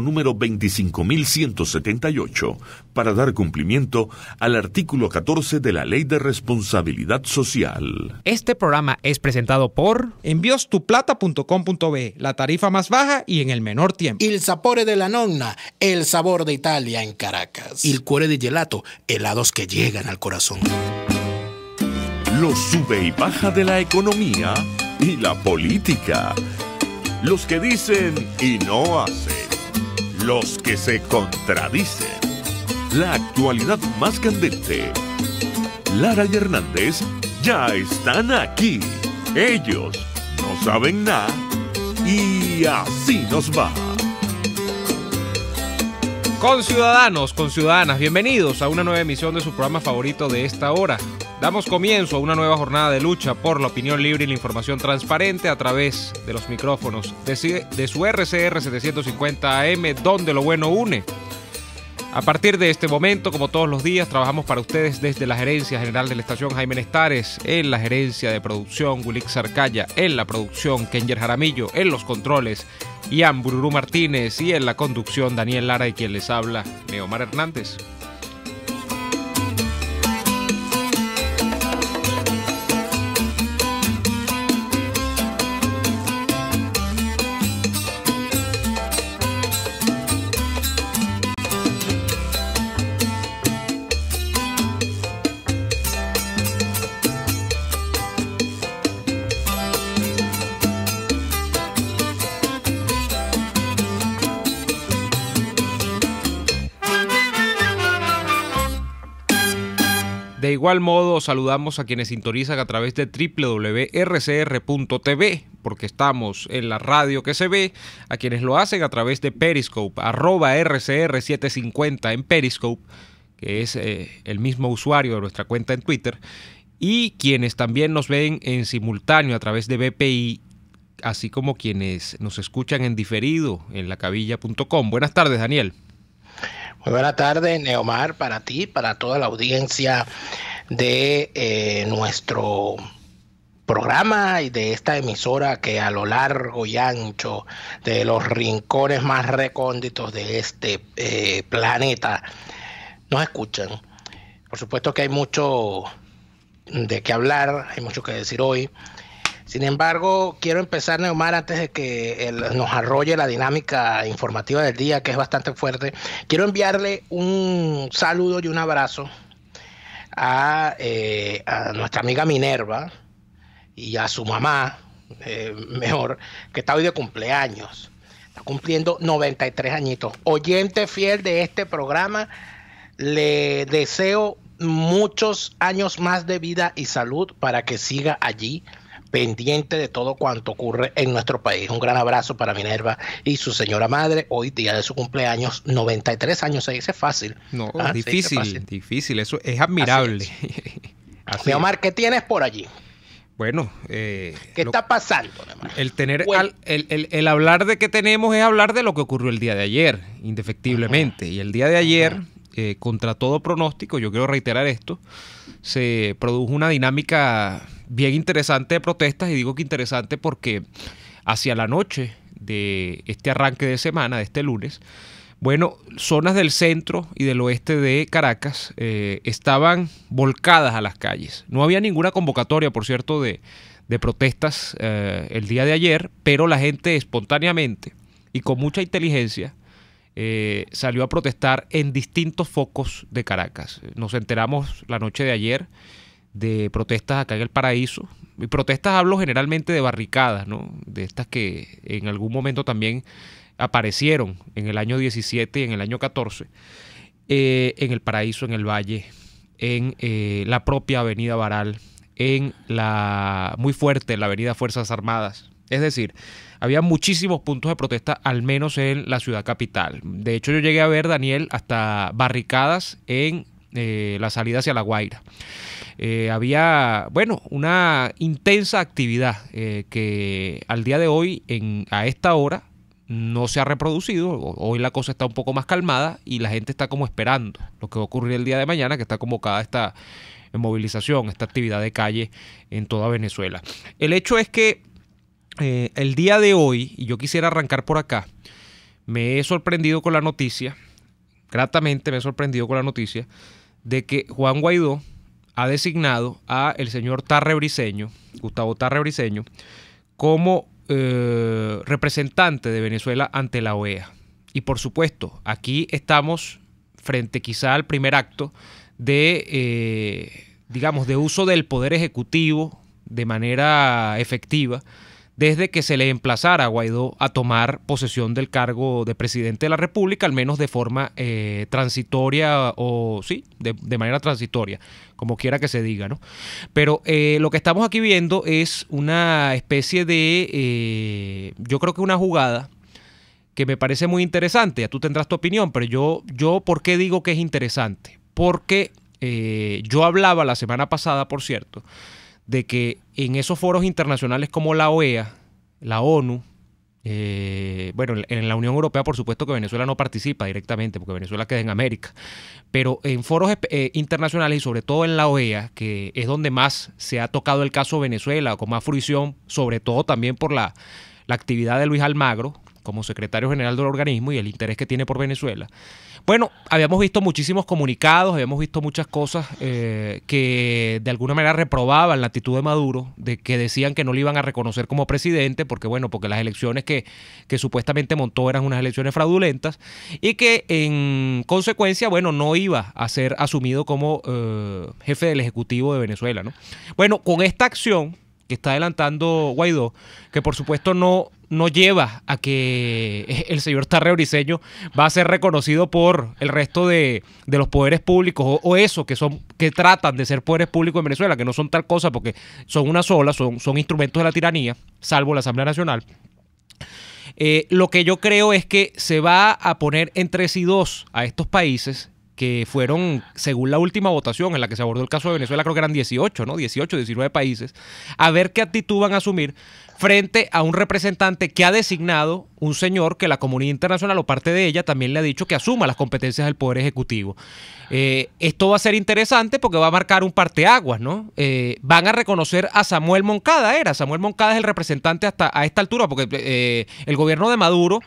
número 25.178 para dar cumplimiento al artículo 14 de la Ley de Responsabilidad Social. Este programa es presentado por enviostuplata.com.be, la tarifa más baja y en el menor tiempo. Il sapore della nonna, el sabor de Italia en Caracas. Il cuore di gelato, helados que llegan al corazón. Los sube y baja de la economía y la política. Los que dicen y no hacen. Los que se contradicen. La actualidad más candente. Lara y Hernández ya están aquí. Ellos no saben nada y así nos va. Conciudadanos, conciudadanas, bienvenidos a una nueva emisión de su programa favorito de esta hora. Damos comienzo a una nueva jornada de lucha por la opinión libre y la información transparente a través de los micrófonos de su RCR 750 AM, donde lo bueno une. A partir de este momento, como todos los días, trabajamos para ustedes desde la gerencia general de la estación Jaime Nestares, en la gerencia de producción Wilix Sarcaya, en la producción Kenyer Jaramillo, en los controles Ian Bururú Martínez y en la conducción Daniel Lara y quien les habla, Neomar Hernández. De igual modo, saludamos a quienes sintonizan a través de www.rcr.tv, porque estamos en la radio que se ve, a quienes lo hacen a través de Periscope, @RCR750 en Periscope, que es el mismo usuario de nuestra cuenta en Twitter, y quienes también nos ven en simultáneo a través de BPI, así como quienes nos escuchan en diferido en lacabilla.com. Buenas tardes, Daniel. Muy buenas tardes, Neomar, para ti, para toda la audiencia de nuestro programa y de esta emisora que a lo largo y ancho de los rincones más recónditos de este planeta nos escuchan. Por supuesto que hay mucho de qué hablar, hay mucho que decir hoy. Sin embargo, quiero empezar, Neomar, antes de que nos arrolle la dinámica informativa del día, que es bastante fuerte. Quiero enviarle un saludo y un abrazo a nuestra amiga Minerva y a su mamá, mejor, que está hoy de cumpleaños. Está cumpliendo 93 añitos. Oyente fiel de este programa, le deseo muchos años más de vida y salud para que siga allí, pendiente de todo cuanto ocurre en nuestro país. Un gran abrazo para Minerva y su señora madre, hoy día de su cumpleaños, 93 años, se dice fácil. No, difícil, eso es admirable. Neomar, ¿qué tienes por allí? Bueno, ¿qué está pasando, Neomar? El hablar de qué tenemos es hablar de lo que ocurrió el día de ayer, indefectiblemente. Y el día de ayer, contra todo pronóstico, yo quiero reiterar esto, se produjo una dinámica bien interesante de protestas, y digo que interesante porque hacia la noche de este arranque de semana, de este lunes, bueno, zonas del centro y del oeste de Caracas estaban volcadas a las calles. No había ninguna convocatoria, por cierto, de protestas el día de ayer, pero la gente espontáneamente y con mucha inteligencia salió a protestar en distintos focos de Caracas. Nos enteramos la noche de ayer de protestas acá en el Paraíso. Y protestas hablo generalmente de barricadas, ¿no? De estas que en algún momento también aparecieron en el año 17 y en el año 14 en el Paraíso, en el Valle, en la propia avenida Baral, muy fuerte en la avenida Fuerzas Armadas. Es decir, había muchísimos puntos de protesta, al menos en la ciudad capital. De hecho, yo llegué a ver, Daniel, hasta barricadas en la salida hacia La Guaira. Había, bueno, una intensa actividad que al día de hoy, a esta hora, no se ha reproducido. Hoy la cosa está un poco más calmada y la gente está como esperando lo que va a ocurrir el día de mañana, que está convocada esta movilización, esta actividad de calle en toda Venezuela. El hecho es que el día de hoy, y yo quisiera arrancar por acá, me he sorprendido con la noticia, gratamente me he sorprendido con la noticia, de que Juan Guaidó ha designado a el señor Tarre Briceño, Gustavo Tarre Briceño, como representante de Venezuela ante la OEA. Y por supuesto, aquí estamos frente quizá al primer acto de, digamos, de uso del poder ejecutivo de manera efectiva desde que se le emplazara a Guaidó a tomar posesión del cargo de presidente de la República, al menos de forma transitoria o sí, de manera transitoria, como quiera que se diga, ¿no? Pero lo que estamos aquí viendo es una especie de, yo creo que una jugada que me parece muy interesante. Ya tú tendrás tu opinión, pero yo ¿por qué digo que es interesante? Porque yo hablaba la semana pasada, por cierto, de que en esos foros internacionales como la OEA, la ONU, bueno, en la Unión Europea por supuesto que Venezuela no participa directamente porque Venezuela queda en América, pero en foros internacionales y sobre todo en la OEA, que es donde más se ha tocado el caso Venezuela, con más fruición, sobre todo también por la actividad de Luis Almagro como secretario general del organismo y el interés que tiene por Venezuela. Bueno, habíamos visto muchísimos comunicados, habíamos visto muchas cosas que de alguna manera reprobaban la actitud de Maduro, de que decían que no le iban a reconocer como presidente, porque bueno, porque las elecciones que supuestamente montó eran unas elecciones fraudulentas, y que en consecuencia, bueno, no iba a ser asumido como jefe del Ejecutivo de Venezuela, ¿no? Bueno, con esta acción que está adelantando Guaidó, que por supuesto no lleva a que el señor Tarre Briceño va a ser reconocido por el resto de los poderes públicos o eso que tratan de ser poderes públicos en Venezuela, que no son tal cosa porque son una sola, son instrumentos de la tiranía, salvo la Asamblea Nacional. Lo que yo creo es que se va a poner entre sí dos a estos países que fueron, según la última votación en la que se abordó el caso de Venezuela, creo que eran 18, ¿no? 18, 19 países, a ver qué actitud van a asumir frente a un representante que ha designado un señor que la comunidad internacional o parte de ella también le ha dicho que asuma las competencias del Poder Ejecutivo. Esto va a ser interesante porque va a marcar un parteaguas, ¿no? Van a reconocer a Samuel Moncada. Samuel Moncada es el representante hasta a esta altura porque el gobierno de Maduro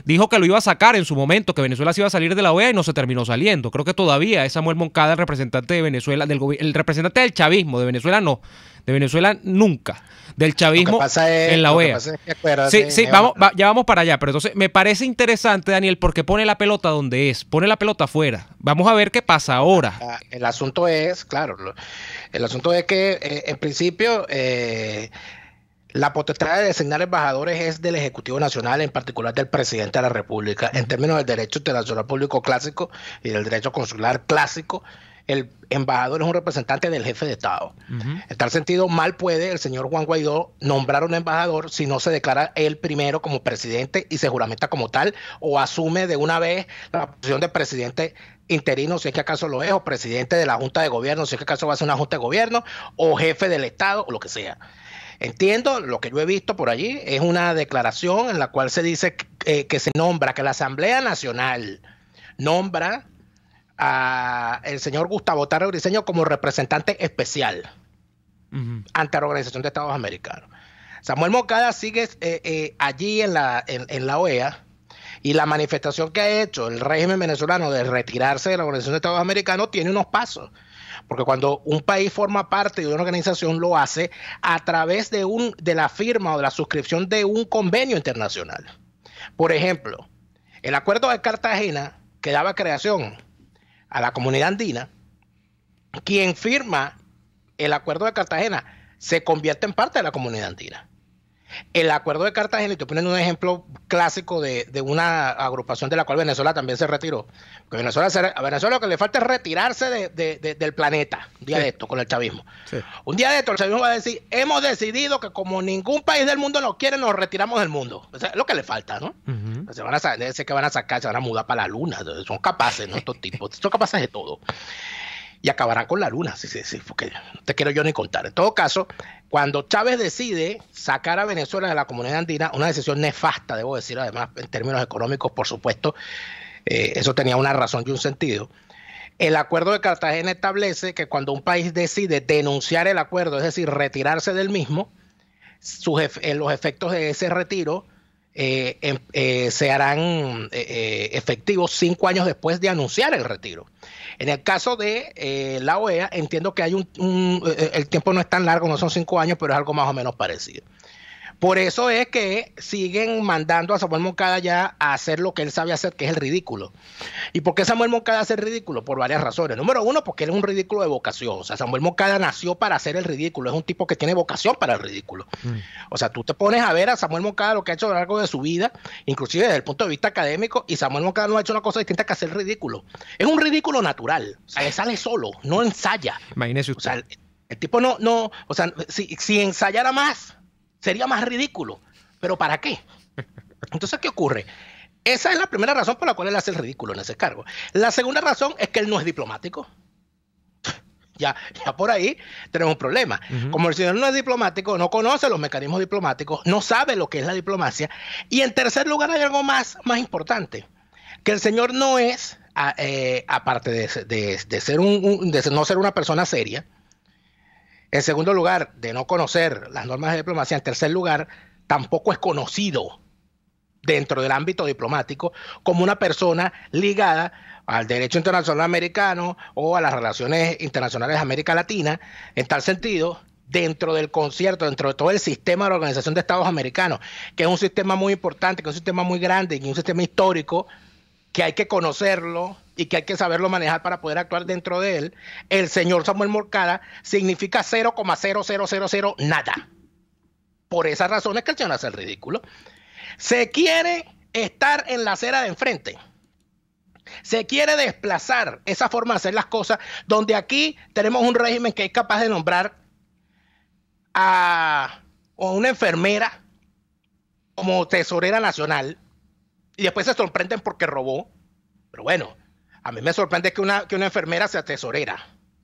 dijo que lo iba a sacar en su momento, que Venezuela se iba a salir de la OEA y no se terminó saliendo. Creo que todavía es Samuel Moncada el representante de Venezuela, el representante del chavismo, de Venezuela no. De Venezuela nunca. Del chavismo en la OEA. Sí, ya vamos para allá. Pero entonces me parece interesante, Daniel, porque pone la pelota donde es. Pone la pelota afuera. Vamos a ver qué pasa ahora. El asunto es, claro, el asunto es que en principio la potestad de designar embajadores es del Ejecutivo Nacional, en particular del Presidente de la República. En términos del derecho internacional público clásico y del derecho consular clásico, el embajador es un representante del jefe de Estado. En tal sentido, mal puede el señor Juan Guaidó nombrar un embajador si no se declara él primero como presidente y se juramenta como tal, o asume de una vez la posición de presidente interino, si es que acaso lo es, o presidente de la Junta de Gobierno, si es que acaso va a ser una Junta de Gobierno, o jefe del Estado, o lo que sea. Entiendo, lo que yo he visto por allí es una declaración en la cual se dice que se nombra, que la Asamblea Nacional nombra a el señor Gustavo Tarre Briceño como representante especial ante la Organización de Estados Americanos. Samuel Moncada sigue allí en la OEA, y la manifestación que ha hecho el régimen venezolano de retirarse de la Organización de Estados Americanos tiene unos pasos. Porque cuando un país forma parte de una organización, lo hace a través de la firma o de la suscripción de un convenio internacional. Por ejemplo, el Acuerdo de Cartagena, que daba creación a la comunidad andina, quien firma el Acuerdo de Cartagena se convierte en parte de la comunidad andina. El Acuerdo de Cartagena, y estoy poniendo un ejemplo clásico de una agrupación de la cual Venezuela también se retiró. Porque a Venezuela lo que le falta es retirarse del planeta, un día de esto, con el chavismo. Sí. Un día de esto el chavismo va a decir, hemos decidido que como ningún país del mundo nos quiere, nos retiramos del mundo. O sea, es lo que le falta, ¿no? Se van a sacar, se van a mudar para la luna. Son capaces, ¿no? Estos tipos son capaces de todo. Y acabarán con la luna, sí, porque no te quiero yo ni contar. En todo caso, cuando Chávez decide sacar a Venezuela de la comunidad andina, una decisión nefasta, debo decir, además, en términos económicos, por supuesto, eso tenía una razón y un sentido. El Acuerdo de Cartagena establece que cuando un país decide denunciar el acuerdo, es decir, retirarse del mismo, los efectos de ese retiro se harán efectivos 5 años después de anunciar el retiro. En el caso de la OEA, entiendo que hay el tiempo no es tan largo, no son 5 años, pero es algo más o menos parecido. Por eso es que siguen mandando a Samuel Moncada ya a hacer lo que él sabe hacer, que es el ridículo. ¿Y por qué Samuel Moncada hace el ridículo? Por varias razones. Número uno, porque él es un ridículo de vocación. O sea, Samuel Moncada nació para hacer el ridículo. Es un tipo que tiene vocación para el ridículo. O sea, tú te pones a ver a Samuel Moncada lo que ha hecho a lo largo de su vida, inclusive desde el punto de vista académico, y Samuel Moncada no ha hecho una cosa distinta que hacer el ridículo. Es un ridículo natural. O sea, él sale solo, no ensaya. Imagínese usted. O sea, el tipo no, o sea, si ensayara más, sería más ridículo. ¿Pero para qué? Entonces, ¿qué ocurre? Esa es la primera razón por la cual él hace el ridículo en ese cargo. La segunda razón es que él no es diplomático. Ya por ahí tenemos un problema. Como el señor no es diplomático, no conoce los mecanismos diplomáticos, no sabe lo que es la diplomacia. Y en tercer lugar hay algo más importante. Que el señor no es, aparte de no ser una persona seria, en segundo lugar, de no conocer las normas de diplomacia. En tercer lugar, tampoco es conocido dentro del ámbito diplomático como una persona ligada al derecho internacional americano o a las relaciones internacionales de América Latina. En tal sentido, dentro del concierto, dentro de todo el sistema de la Organización de Estados Americanos, que es un sistema muy importante, que es un sistema muy grande y un sistema histórico, que hay que conocerlo y que hay que saberlo manejar para poder actuar dentro de él, el señor Samuel Moncada significa 0,0000 nada. Por esas razones que el señor hace el ridículo. Se quiere estar en la acera de enfrente. Se quiere desplazar esa forma de hacer las cosas, donde aquí tenemos un régimen que es capaz de nombrar a una enfermera como tesorera nacional y después se sorprenden porque robó. Pero bueno, a mí me sorprende que una enfermera sea tesorera.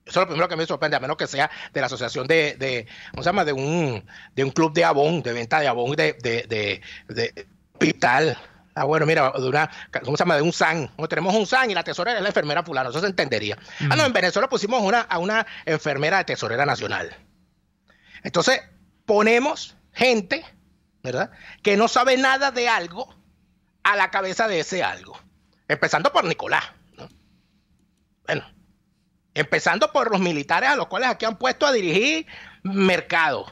Eso es lo primero que me sorprende, a menos que sea de la asociación ¿cómo se llama? De un club de Avon, de venta de Avon, de hospital. Bueno, mira, ¿cómo se llama? De un SAN. Tenemos un SAN y la tesorera es la enfermera fulano, eso se entendería. No, en Venezuela pusimos a una enfermera de tesorera nacional. Entonces, ponemos gente, ¿verdad?, que no sabe nada de algo a la cabeza de ese algo. Empezando por Nicolás, ¿no? Bueno, empezando por los militares a los cuales aquí han puesto a dirigir mercado,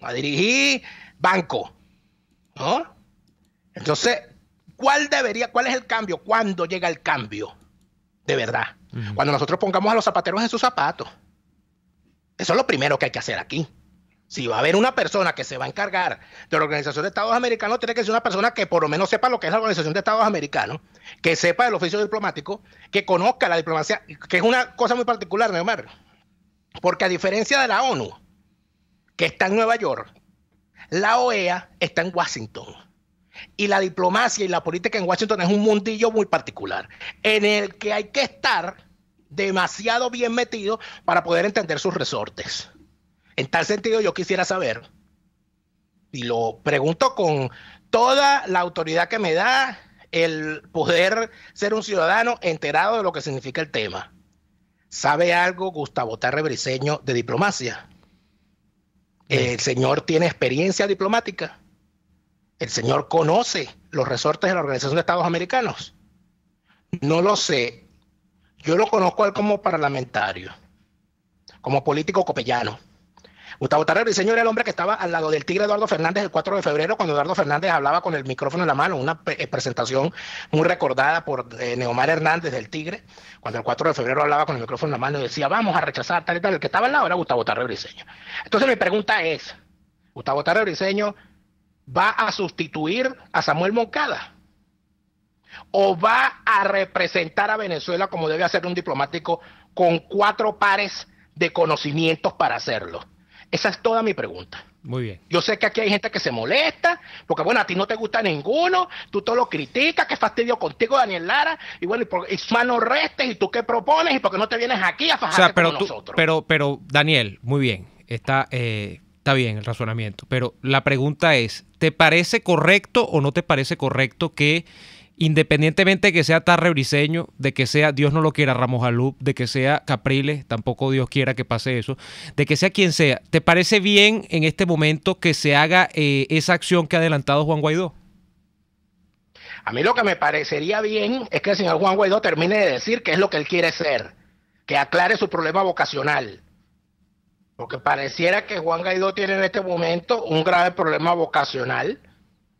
a dirigir banco, ¿no? Entonces, ¿cuál es el cambio? ¿Cuándo llega el cambio? De verdad. Cuando nosotros pongamos a los zapateros en sus zapatos. Eso es lo primero que hay que hacer aquí. Si va a haber una persona que se va a encargar de la Organización de Estados Americanos, tiene que ser una persona que por lo menos sepa lo que es la Organización de Estados Americanos, que sepa del oficio diplomático, que conozca la diplomacia, que es una cosa muy particular, Neomar. Porque a diferencia de la ONU, que está en Nueva York, la OEA está en Washington. Y la diplomacia y la política en Washington es un mundillo muy particular, en el que hay que estar demasiado bien metido para poder entender sus resortes. En tal sentido, yo quisiera saber, y lo pregunto con toda la autoridad que me da el poder ser un ciudadano enterado de lo que significa el tema. ¿Sabe algo Gustavo Tarre Briceño de diplomacia? ¿El señor tiene experiencia diplomática? ¿El señor conoce los resortes de la Organización de Estados Americanos? No lo sé. Yo lo conozco a él como parlamentario, como político copellano. Gustavo Tarre Briceño era el hombre que estaba al lado del tigre Eduardo Fernández el 4 de febrero, cuando Eduardo Fernández hablaba con el micrófono en la mano, una presentación muy recordada por Neomar Hernández del Tigre, cuando el 4 de febrero hablaba con el micrófono en la mano y decía, vamos a rechazar tal y tal. El que estaba al lado era Gustavo Tarre Briceño. Entonces mi pregunta es, ¿Gustavo Tarre Briceño va a sustituir a Samuel Moncada? ¿O va a representar a Venezuela como debe hacer un diplomático con 4 pares de conocimientos para hacerlo? Esa es toda mi pregunta. Muy bien. Yo sé que aquí hay gente que se molesta, porque bueno, a ti no te gusta ninguno, tú todo lo criticas, qué fastidio contigo, Daniel Lara, y bueno, y manos restes, y tú qué propones, y por qué no te vienes aquí a fajarte con nosotros. Pero, Daniel, muy bien, está bien el razonamiento, pero la pregunta es, ¿te parece correcto o no te parece correcto que independientemente de que sea Tarre Briceño, de que sea, Dios no lo quiera, Ramos Alup, de que sea Capriles, tampoco Dios quiera que pase eso, de que sea quien sea, ¿te parece bien en este momento que se haga esa acción que ha adelantado Juan Guaidó? A mí lo que me parecería bien es que el señor Juan Guaidó termine de decir qué es lo que él quiere ser, que aclare su problema vocacional. Porque pareciera que Juan Guaidó tiene en este momento un grave problema vocacional,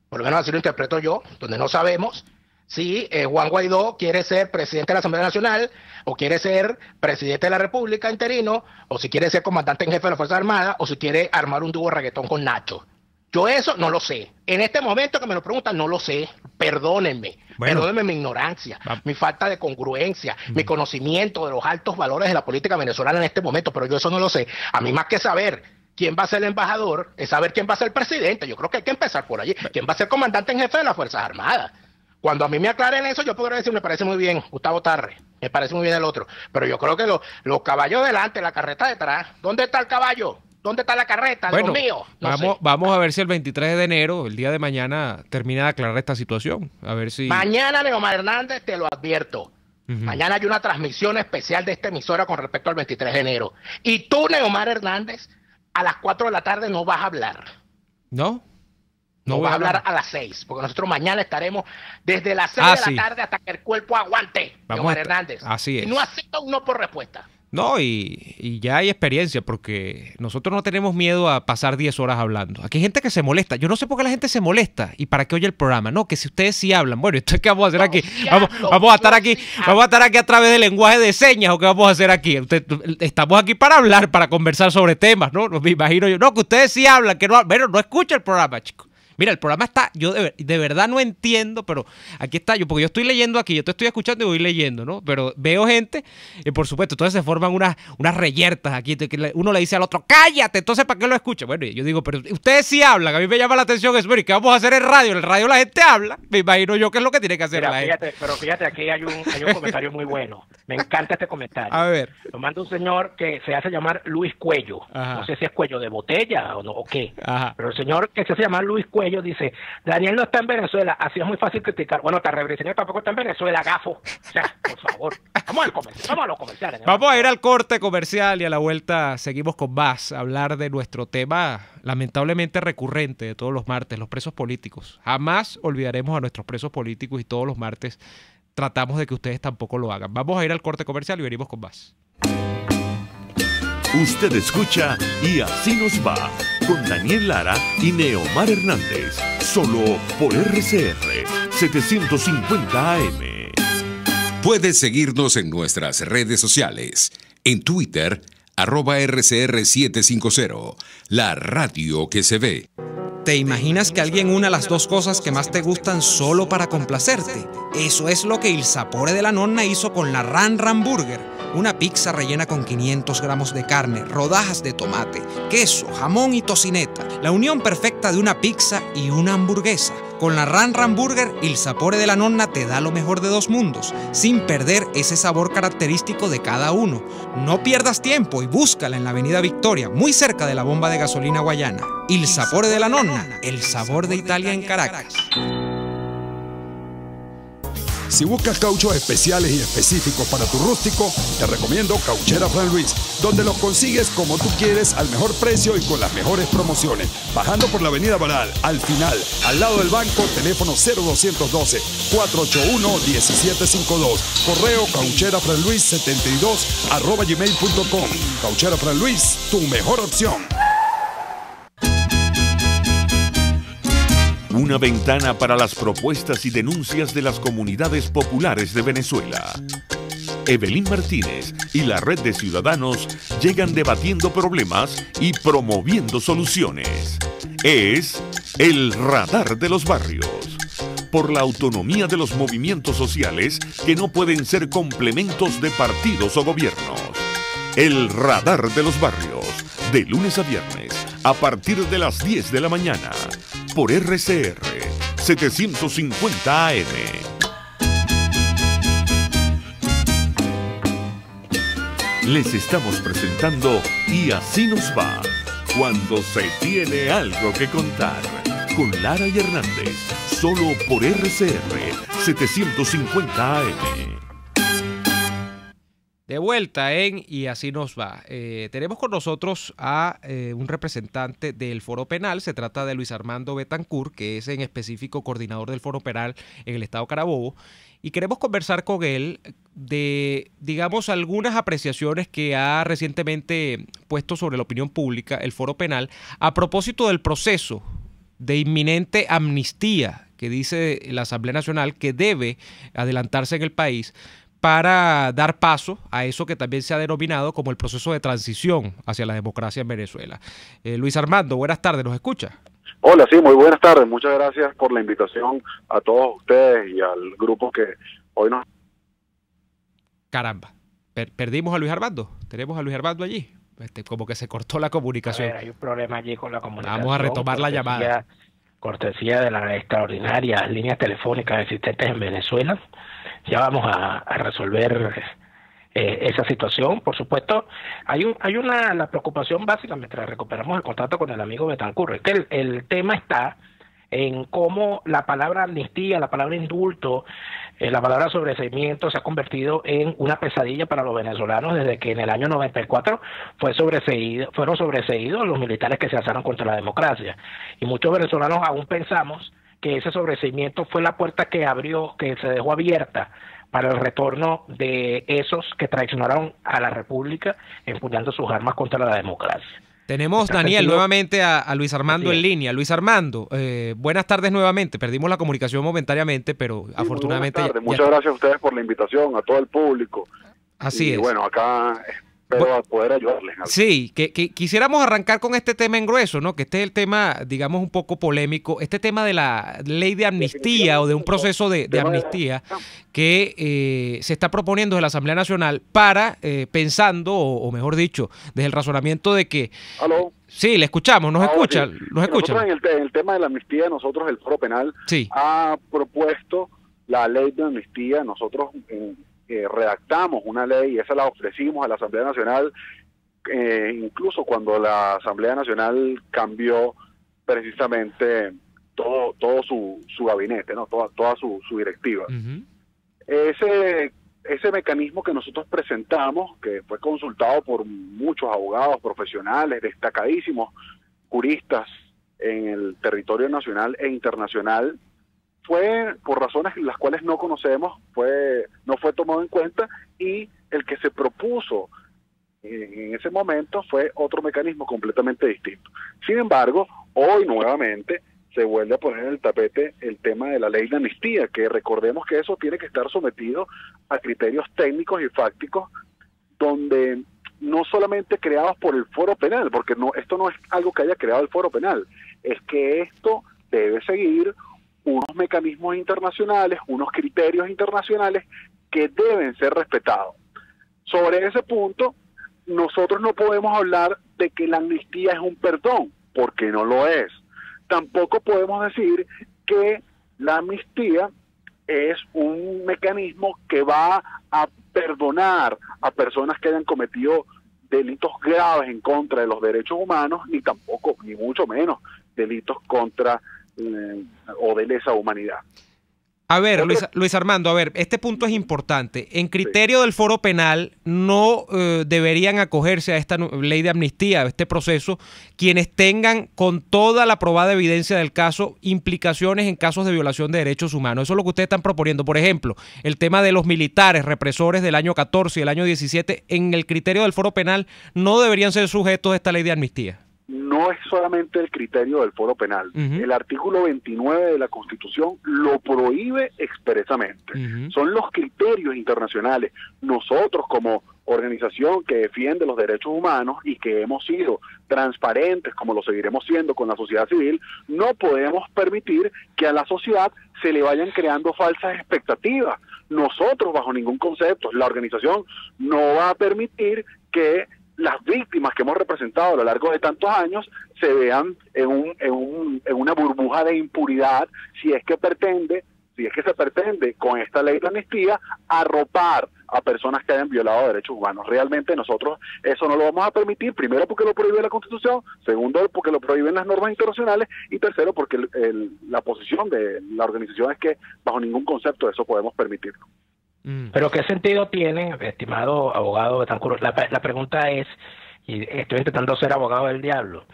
por lo menos así lo interpreto yo, donde no sabemos si Juan Guaidó quiere ser presidente de la Asamblea Nacional o quiere ser presidente de la República interino, o si quiere ser comandante en jefe de las Fuerzas Armadas, o si quiere armar un dúo reggaetón con Nacho. Yo eso no lo sé. En este momento que me lo preguntan, no lo sé. Perdónenme. Bueno, perdónenme mi ignorancia, mi falta de congruencia, mi conocimiento de los altos valores de la política venezolana en este momento, pero yo eso no lo sé. A mí más que saber quién va a ser el embajador, es saber quién va a ser el presidente. Yo creo que hay que empezar por allí. ¿Quién va a ser comandante en jefe de las Fuerzas Armadas? Cuando a mí me aclaren eso, yo podré decir, me parece muy bien Gustavo Tarre, me parece muy bien el otro. Pero yo creo que los caballos delante, la carreta detrás, ¿dónde está el caballo? ¿Dónde está la carreta? Bueno, Dios mío. Vamos a ver si el 23 de enero, el día de mañana, termina de aclarar esta situación. A ver si... Mañana, Neomar Hernández, te lo advierto. Mañana hay una transmisión especial de esta emisora con respecto al 23 de enero. Y tú, Neomar Hernández, a las 4 de la tarde no vas a hablar. ¿No? No vas a hablar a las 6, porque nosotros mañana estaremos desde las 6 de la tarde hasta que el cuerpo aguante, Neomar Hernández. Así es. Y no acepto un no por respuesta. No, y ya hay experiencia, porque nosotros no tenemos miedo a pasar 10 horas hablando. Aquí hay gente que se molesta. Yo no sé por qué la gente se molesta y para qué oye el programa. No, que si ustedes sí hablan. Bueno, ¿esto es qué vamos a hacer aquí? Vamos a estar aquí a través del lenguaje de señas, ¿o qué vamos a hacer aquí? Estamos aquí para hablar, para conversar sobre temas, ¿no? Me imagino yo. No, que ustedes sí hablan, que no... Bueno, no escucha el programa, chicos. Mira, el programa está, yo de verdad no entiendo, pero aquí está yo, porque yo estoy leyendo aquí, yo te estoy escuchando y voy leyendo, ¿no? Pero veo gente, y por supuesto, entonces se forman unas reyertas aquí, que uno le dice al otro, cállate, entonces ¿para qué lo escucha? Bueno, yo digo, pero ustedes sí hablan, a mí me llama la atención eso, bueno, ¿y qué vamos a hacer en radio? En el radio la gente habla, me imagino yo que es lo que tiene que hacer. Mira, gente. Pero fíjate, aquí hay un comentario muy bueno, me encanta este comentario. A ver. Lo manda un señor que se hace llamar Luis Cuello, Ajá. No sé si es cuello de botella o no, o qué, Ajá. Pero el señor que se hace llamar Luis Cuello dice, Daniel no está en Venezuela, así es muy fácil criticar. Bueno, Tarre señor tampoco está en Venezuela, gafo. O sea, por favor, vamos a los comerciales. Vamos a ir al corte comercial y a la vuelta seguimos con más, hablar de nuestro tema lamentablemente recurrente de todos los martes, los presos políticos. Jamás olvidaremos a nuestros presos políticos y todos los martes tratamos de que ustedes tampoco lo hagan. Vamos a ir al corte comercial y venimos con más. Usted escucha Y Así Nos Va, con Daniel Lara y Neomar Hernández, solo por RCR 750 AM. Puedes seguirnos en nuestras redes sociales. En Twitter, @RCR750, la radio que se ve. ¿Te imaginas que alguien una las dos cosas que más te gustan solo para complacerte? Eso es lo que Il Sapore della Nonna hizo con la Ran Ran Burger. Una pizza rellena con 500 gramos de carne, rodajas de tomate, queso, jamón y tocineta. La unión perfecta de una pizza y una hamburguesa. Con la Ran Ran Burger, Il Sapore della Nonna te da lo mejor de dos mundos, sin perder ese sabor característico de cada uno. No pierdas tiempo y búscala en la Avenida Victoria, muy cerca de la bomba de gasolina Guayana. Il Sapore della Nonna, el sabor de Italia en Caracas. Si buscas cauchos especiales y específicos para tu rústico, te recomiendo Cauchera Fran Luis, donde los consigues como tú quieres, al mejor precio y con las mejores promociones. Bajando por la avenida Baral, al final, al lado del banco, teléfono 0212-481-1752. Correo caucherafranluis72@gmail.com. Cauchera Fran Luis, tu mejor opción. Una ventana para las propuestas y denuncias de las comunidades populares de Venezuela. Evelyn Martínez y la Red de Ciudadanos llegan debatiendo problemas y promoviendo soluciones. Es el Radar de los Barrios. Por la autonomía de los movimientos sociales que no pueden ser complementos de partidos o gobiernos. El Radar de los Barrios, de lunes a viernes, a partir de las 10 de la mañana. Por RCR 750 AM. Les estamos presentando Y Así Nos Va, cuando se tiene algo que contar, con Lara y Hernández, solo por RCR 750 AM. De vuelta en Y así nos va. Tenemos con nosotros a un representante del Foro Penal. Se trata de Luis Armando Betancourt, que es en específico coordinador del Foro Penal en el estado Carabobo. Y queremos conversar con él de, digamos, algunas apreciaciones que ha recientemente puesto sobre la opinión pública el Foro Penal a propósito del proceso de inminente amnistía que dice la Asamblea Nacional que debe adelantarse en el país para dar paso a eso que también se ha denominado como el proceso de transición hacia la democracia en Venezuela. Luis Armando, buenas tardes, ¿nos escucha? Hola, sí, muy buenas tardes. Muchas gracias por la invitación a todos ustedes y al grupo que hoy nos... Caramba, perdimos a Luis Armando. Tenemos a Luis Armando allí. Como que se cortó la comunicación. A ver, hay un problema allí con la comunicación. Vamos a retomar la llamada. Cortesía de las extraordinarias líneas telefónicas existentes en Venezuela. Ya vamos a resolver esa situación. Por supuesto, hay una preocupación básica mientras recuperamos el contacto con el amigo Betancourt. Es que el tema está en cómo la palabra amnistía, la palabra indulto, la palabra sobreseimiento se ha convertido en una pesadilla para los venezolanos desde que en el año 94 fueron sobreseídos los militares que se alzaron contra la democracia. Y muchos venezolanos aún pensamos que ese sobreseimiento fue la puerta que se dejó abierta para el retorno de esos que traicionaron a la República empuñando sus armas contra la democracia. Tenemos, Daniel, nuevamente a Luis Armando en línea. Luis Armando, buenas tardes nuevamente. Perdimos la comunicación momentáneamente, pero afortunadamente... Muchas gracias a ustedes por la invitación, a todo el público. Así es. Bueno, acá... Pero a poder ayudarles. Sí, que quisiéramos arrancar con este tema en grueso, ¿no? Que este es el tema, digamos, un poco polémico, este tema de la ley de amnistía o de un proceso de amnistía que se está proponiendo desde la Asamblea Nacional para, pensando, o mejor dicho, desde el razonamiento de que... ¿Aló? Sí, le escuchamos, nos escucha, sí. nos escucha. Nosotros en el tema de la amnistía, nosotros el Foro Penal ha propuesto la ley de amnistía, nosotros... redactamos una ley y esa la ofrecimos a la Asamblea Nacional, incluso cuando la Asamblea Nacional cambió precisamente todo su gabinete, ¿no? toda su directiva. Ese mecanismo que nosotros presentamos, que fue consultado por muchos abogados profesionales, destacadísimos juristas en el territorio nacional e internacional, fue, por razones las cuales no conocemos, no fue tomado en cuenta, y el que se propuso en ese momento fue otro mecanismo completamente distinto. Sin embargo, hoy nuevamente se vuelve a poner en el tapete el tema de la ley de amnistía, que recordemos que eso tiene que estar sometido a criterios técnicos y fácticos, donde no solamente creados por el Foro Penal, porque esto no es algo que haya creado el Foro Penal, es que esto debe seguir unos mecanismos internacionales, unos criterios internacionales que deben ser respetados. Sobre ese punto, nosotros no podemos hablar de que la amnistía es un perdón, porque no lo es. Tampoco podemos decir que la amnistía es un mecanismo que va a perdonar a personas que hayan cometido delitos graves en contra de los derechos humanos, ni tampoco, ni mucho menos, delitos contra o de lesa humanidad. A ver, Luis Armando, este punto es importante. En criterio del Foro Penal, no deberían acogerse a esta ley de amnistía, a este proceso, quienes tengan, con toda la probada evidencia del caso, implicaciones en casos de violación de derechos humanos. Eso es lo que ustedes están proponiendo. Por ejemplo, el tema de los militares represores del año 14 y el año 17, en el criterio del Foro Penal, no deberían ser sujetos a esta ley de amnistía. No es solamente el criterio del Foro Penal. El artículo 29 de la Constitución lo prohíbe expresamente. Son los criterios internacionales. Nosotros, como organización que defiende los derechos humanos y que hemos sido transparentes, como lo seguiremos siendo con la sociedad civil, no podemos permitir que a la sociedad se le vayan creando falsas expectativas. Nosotros, bajo ningún concepto, la organización no va a permitir que las víctimas que hemos representado a lo largo de tantos años se vean en una burbuja de impunidad, si es que se pretende con esta ley de amnistía arropar a personas que hayan violado derechos humanos. Realmente nosotros eso no lo vamos a permitir, primero porque lo prohíbe la Constitución, segundo porque lo prohíben las normas internacionales, y tercero porque la posición de la organización es que bajo ningún concepto de eso podemos permitirlo. Pero ¿qué sentido tiene, estimado abogado Betancur? La pregunta es, y estoy intentando ser abogado del diablo,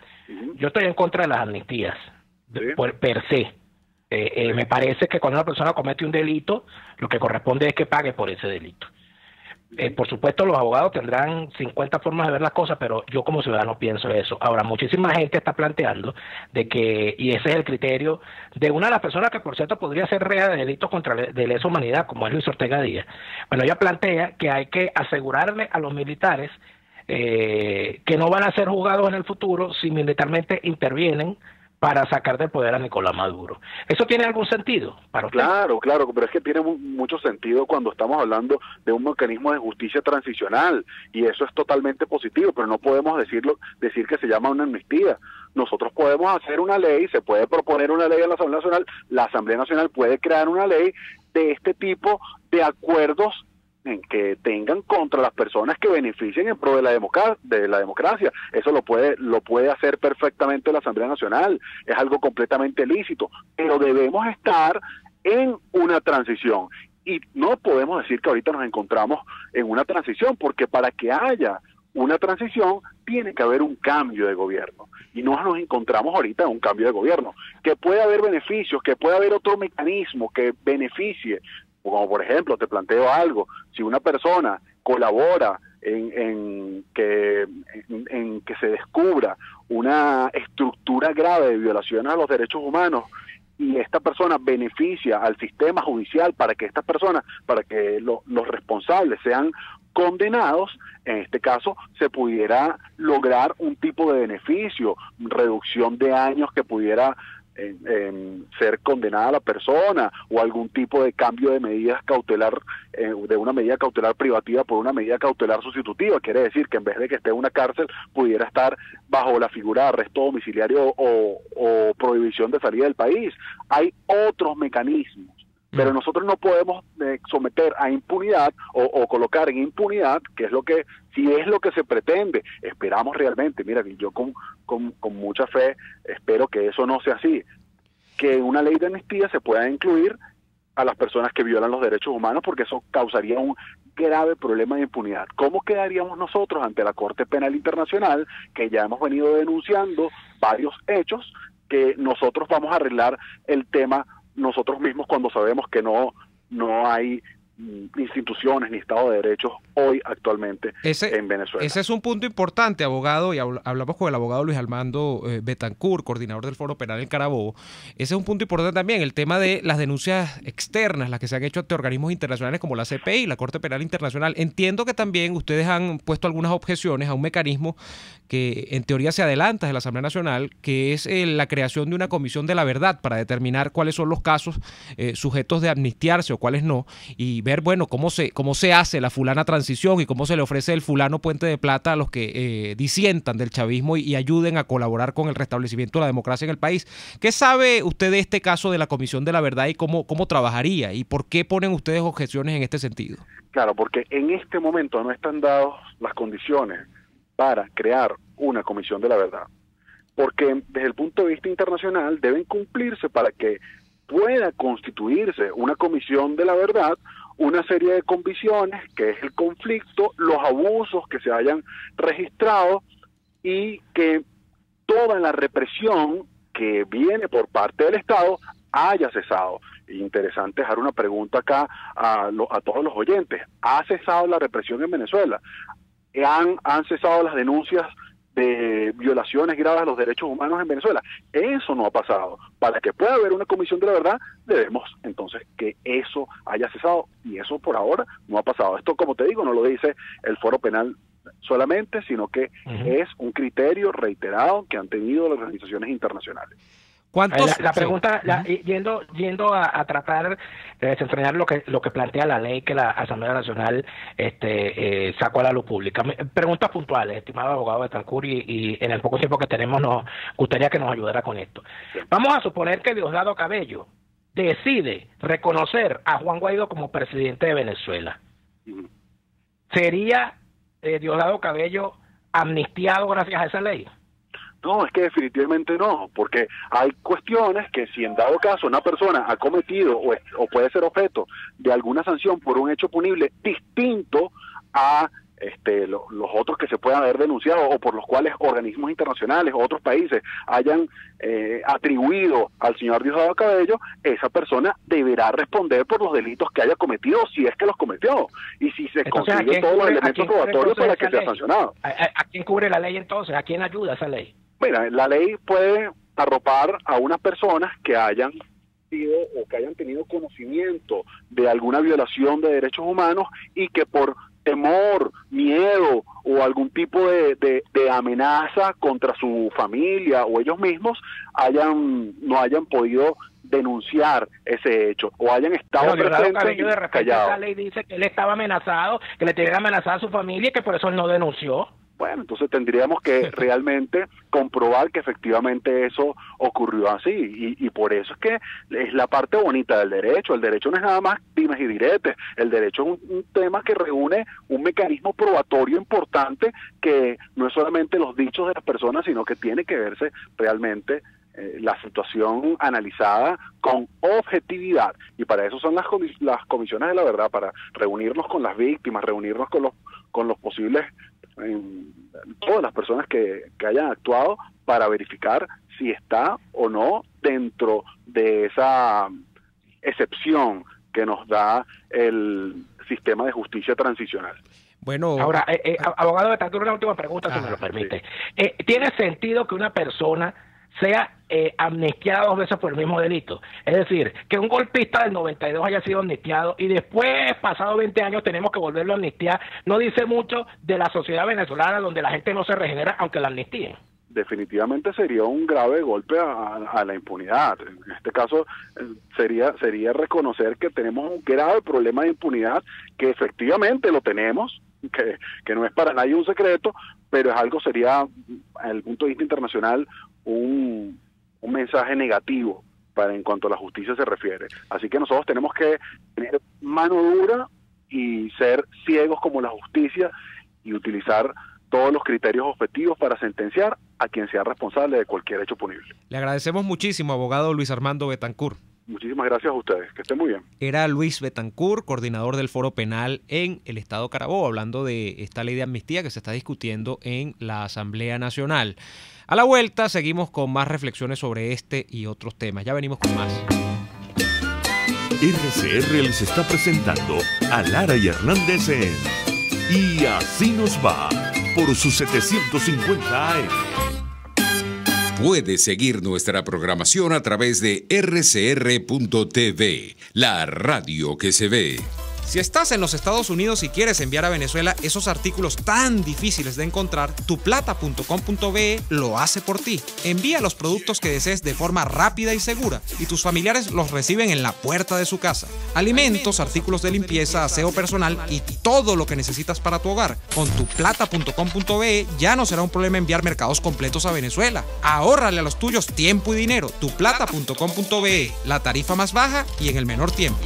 yo estoy en contra de las amnistías, per se. Me parece que cuando una persona comete un delito, lo que corresponde es que pague por ese delito. Por supuesto, los abogados tendrán 50 formas de ver las cosas, pero yo como ciudadano pienso eso. Ahora, muchísima gente está planteando de que, y ese es el criterio de una de las personas que, por cierto, podría ser rea de delitos contra de lesa humanidad, como es Luis Ortega Díaz. Bueno, ella plantea que hay que asegurarle a los militares que no van a ser juzgados en el futuro si militarmente intervienen para sacar del poder a Nicolás Maduro. ¿Eso tiene algún sentido para usted? Claro, pero es que tiene mucho sentido cuando estamos hablando de un mecanismo de justicia transicional, y eso es totalmente positivo, pero no podemos decir que se llama una amnistía. Nosotros podemos hacer una ley, se puede proponer una ley en la Asamblea Nacional, la Asamblea Nacional puede crear una ley de este tipo de acuerdos en que tengan contra las personas que beneficien en pro de la democracia. Eso lo puede hacer perfectamente la Asamblea Nacional, es algo completamente lícito, pero debemos estar en una transición, y no podemos decir que ahorita nos encontramos en una transición, porque para que haya una transición tiene que haber un cambio de gobierno, y no nos encontramos ahorita en un cambio de gobierno. Que puede haber beneficios, que puede haber otro mecanismo que beneficie, como por ejemplo, te planteo algo, si una persona colabora en que se descubra una estructura grave de violaciones a los derechos humanos, y esta persona beneficia al sistema judicial para que los responsables sean condenados, en este caso se pudiera lograr un tipo de beneficio, reducción de años que pudiera ser condenada a la persona, o algún tipo de cambio de medidas cautelar, de una medida cautelar privativa por una medida cautelar sustitutiva. Quiere decir que en vez de que esté en una cárcel, pudiera estar bajo la figura de arresto domiciliario o prohibición de salida del país. Hay otros mecanismos, pero nosotros no podemos someter a impunidad o colocar en impunidad, que es lo que, si es lo que se pretende, esperamos realmente, mira, yo con mucha fe espero que eso no sea así, que en una ley de amnistía se pueda incluir a las personas que violan los derechos humanos, porque eso causaría un grave problema de impunidad. ¿Cómo quedaríamos nosotros ante la Corte Penal Internacional, que ya hemos venido denunciando varios hechos, que nosotros vamos a arreglar el tema nosotros mismos cuando sabemos que no hay instituciones ni Estado de Derecho hoy actualmente en Venezuela? Ese es un punto importante, abogado, y hablamos con el abogado Luis Armando Betancur, coordinador del Foro Penal en Carabobo. Ese es un punto importante también, el tema de las denuncias externas, las que se han hecho ante organismos internacionales como la CPI, la Corte Penal Internacional. Entiendo que también ustedes han puesto algunas objeciones a un mecanismo que en teoría se adelanta de la Asamblea Nacional, que es la creación de una comisión de la verdad para determinar cuáles son los casos sujetos de amnistiarse o cuáles no, y ver, bueno, cómo se hace la fulana transición y cómo se le ofrece el fulano puente de plata a los que disientan del chavismo y ayuden a colaborar con el restablecimiento de la democracia en el país. ¿Qué sabe usted de este caso de la Comisión de la Verdad y cómo trabajaría, y por qué ponen ustedes objeciones en este sentido? Claro, porque en este momento no están dadas las condiciones para crear una Comisión de la Verdad, porque desde el punto de vista internacional deben cumplirse, para que pueda constituirse una Comisión de la Verdad, una serie de condiciones, que es el conflicto, los abusos que se hayan registrado, y que toda la represión que viene por parte del Estado haya cesado. Interesante dejar una pregunta acá a todos los oyentes. ¿Ha cesado la represión en Venezuela? ¿Han cesado las denuncias de violaciones graves a los derechos humanos en Venezuela? Eso no ha pasado. Para que pueda haber una Comisión de la Verdad, debemos entonces que eso haya cesado, y eso por ahora no ha pasado. Esto, como te digo, no lo dice el Foro Penal solamente, sino que es un criterio reiterado que han tenido las organizaciones internacionales. La pregunta, yendo a tratar de desentrañar lo que plantea la ley que la Asamblea Nacional sacó a la luz pública. Preguntas puntuales, estimado abogado Betancur, y en el poco tiempo que tenemos nos gustaría que nos ayudara con esto. Vamos a suponer que Diosdado Cabello decide reconocer a Juan Guaidó como presidente de Venezuela. ¿Sería Diosdado Cabello amnistiado gracias a esa ley? No, es que definitivamente no, porque hay cuestiones que si en dado caso una persona ha cometido o puede ser objeto de alguna sanción por un hecho punible distinto a los otros que se puedan haber denunciado o por los cuales organismos internacionales o otros países hayan atribuido al señor Diosdado Cabello, esa persona deberá responder por los delitos que haya cometido si es que los cometió y si se consigue todos los elementos probatorios para que sea sancionado. ¿A quién cubre la ley entonces? ¿A quién ayuda esa ley? Mira, la ley puede arropar a unas personas que hayan sido o que hayan tenido conocimiento de alguna violación de derechos humanos y que por temor, miedo o algún tipo de amenaza contra su familia o ellos mismos no hayan podido denunciar ese hecho o hayan estado presentes de repente callados. Esa ley dice que él estaba amenazado, que le tenía amenazada a su familia y que por eso él no denunció. Bueno, entonces tendríamos que realmente comprobar que efectivamente eso ocurrió así y por eso es que es la parte bonita del derecho. El derecho no es nada más dimes y diretes, el derecho es un tema que reúne un mecanismo probatorio importante que no es solamente los dichos de las personas, sino que tiene que verse realmente la situación analizada con objetividad y para eso son las comisiones de la verdad, para reunirnos con las víctimas, reunirnos con los posibles todas las personas que hayan actuado para verificar si está o no dentro de esa excepción que nos da el sistema de justicia transicional. Bueno, ahora, abogado Betancur, una última pregunta, si me lo permite. Sí. ¿Tiene sentido que una persona sea amnistiada 2 veces por el mismo delito? Es decir, que un golpista del 92 haya sido amnistiado y después, pasado 20 años, tenemos que volverlo a amnistiar. No dice mucho de la sociedad venezolana donde la gente no se regenera aunque la amnistíen. Definitivamente sería un grave golpe a la impunidad. En este caso sería reconocer que tenemos un grave problema de impunidad, que efectivamente lo tenemos, que no es para nadie un secreto, pero es algo, sería, desde el punto de vista internacional, un mensaje negativo en cuanto a la justicia se refiere. Así que nosotros tenemos que tener mano dura y ser ciegos como la justicia y utilizar todos los criterios objetivos para sentenciar a quien sea responsable de cualquier hecho punible. Le agradecemos muchísimo, abogado Luis Armando Betancur. Muchísimas gracias a ustedes, que estén muy bien. Era Luis Betancur, coordinador del Foro Penal en el Estado Carabobo, hablando de esta ley de amnistía que se está discutiendo en la Asamblea Nacional. A la vuelta seguimos con más reflexiones sobre este y otros temas. Ya venimos con más. RCR les está presentando a Lara y Hernández en Y Así Nos Va por sus 750 AM. Puedes seguir nuestra programación a través de rcr.tv, la radio que se ve. Si estás en los Estados Unidos y quieres enviar a Venezuela esos artículos tan difíciles de encontrar, tuplata.com.be lo hace por ti. Envía los productos que desees de forma rápida y segura y tus familiares los reciben en la puerta de su casa. Alimentos, artículos de limpieza, aseo personal y todo lo que necesitas para tu hogar. Con tuplata.com.be ya no será un problema enviar mercados completos a Venezuela. Ahórrale a los tuyos tiempo y dinero. Tuplata.com.be, la tarifa más baja y en el menor tiempo.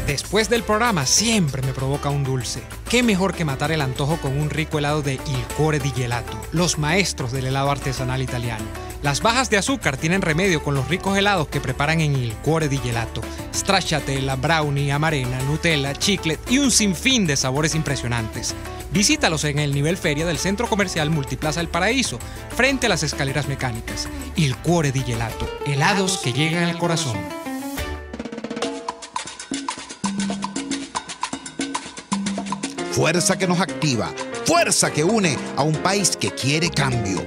Después del programa siempre me provoca un dulce. ¿Qué mejor que matar el antojo con un rico helado de Il Cuore di Gelato, los maestros del helado artesanal italiano? Las bajas de azúcar tienen remedio con los ricos helados que preparan en Il Cuore di Gelato. Stracciatella, brownie, amarena, Nutella, chiclet y un sinfín de sabores impresionantes. Visítalos en el nivel feria del Centro Comercial Multiplaza El Paraíso, frente a las escaleras mecánicas. Il Cuore di Gelato, helados que llegan al corazón. Fuerza que nos activa, fuerza que une a un país que quiere cambio.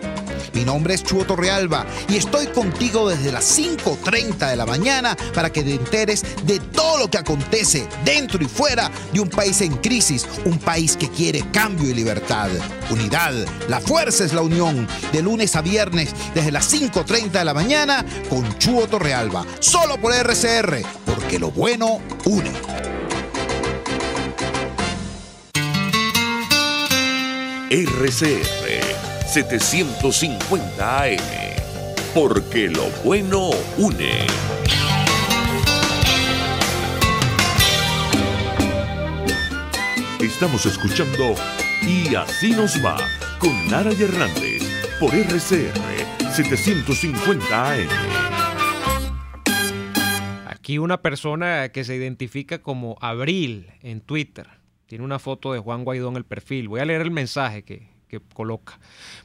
Mi nombre es Chuo Torrealba y estoy contigo desde las 5:30 de la mañana para que te enteres de todo lo que acontece dentro y fuera de un país en crisis, un país que quiere cambio y libertad. Unidad, la fuerza es la unión, de lunes a viernes desde las 5:30 de la mañana con Chuo Torrealba, solo por RCR, porque lo bueno une. RCR 750 AM, porque lo bueno une. Estamos escuchando Y Así Nos Va con Lara y Hernández por RCR 750 AM. Aquí una persona que se identifica como Abril en Twitter. Tiene una foto de Juan Guaidó en el perfil. Voy a leer el mensaje que coloca.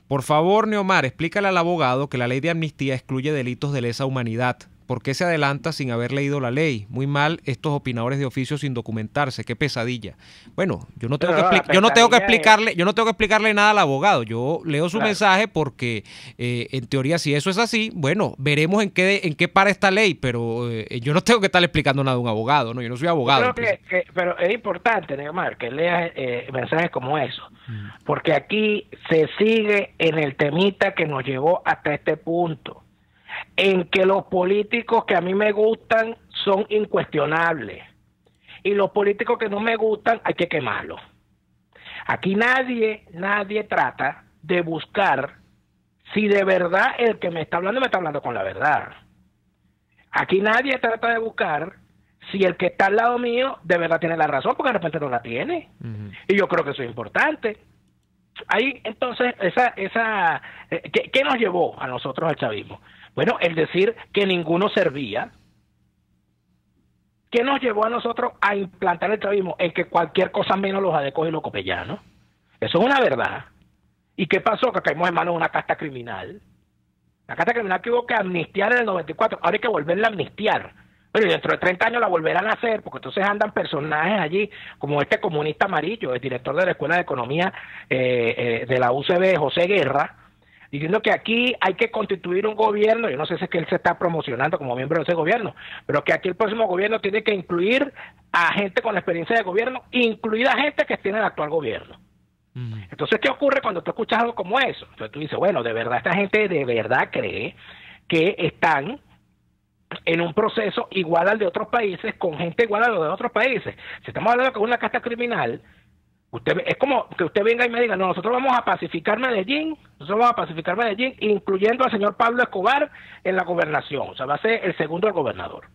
Por favor, Neomar, explícale al abogado que la ley de amnistía excluye delitos de lesa humanidad. ¿Por qué se adelanta sin haber leído la ley? Muy mal estos opinadores de oficio sin documentarse. Qué pesadilla. Bueno, yo no tengo que explicarle nada al abogado. Yo leo su mensaje porque en teoría si eso es así, bueno, veremos en qué para esta ley, pero yo no tengo que estarle explicando nada a un abogado, ¿no? Yo no soy abogado. Pero es importante, Neomar, que leas mensajes como eso, porque aquí se sigue en el temita que nos llevó hasta este punto, en que los políticos que a mí me gustan son incuestionables y los políticos que no me gustan hay que quemarlos. Aquí nadie trata de buscar si de verdad el que me está hablando con la verdad. Aquí nadie trata de buscar si el que está al lado mío de verdad tiene la razón, porque de repente no la tiene. Y yo creo que eso es importante. Ahí, entonces, ¿qué nos llevó a nosotros al chavismo? Bueno, el decir que ninguno servía. ¿Qué nos llevó a nosotros a implantar el chavismo? El que cualquier cosa menos los adecos y los copellanos. Eso es una verdad. ¿Y qué pasó? Que caímos en manos de una casta criminal. La casta criminal que hubo que amnistiar en el 94. Ahora hay que volverla a amnistiar. Bueno, y dentro de 30 años la volverán a hacer, porque entonces andan personajes allí, como este comunista amarillo, el director de la Escuela de Economía de la UCB, José Guerra, diciendo que aquí hay que constituir un gobierno. Yo no sé si es que él se está promocionando como miembro de ese gobierno, pero que aquí el próximo gobierno tiene que incluir a gente con la experiencia de gobierno, incluida gente que tiene el actual gobierno. Entonces, ¿qué ocurre cuando tú escuchas algo como eso? Entonces tú dices, bueno, de verdad esta gente de verdad cree que están en un proceso igual al de otros países, con gente igual a los de otros países. Si estamos hablando de una casta criminal, es como que usted venga y me diga, no, nosotros vamos a pacificar Medellín, incluyendo al señor Pablo Escobar en la gobernación, o sea, va a ser el segundo del gobernador.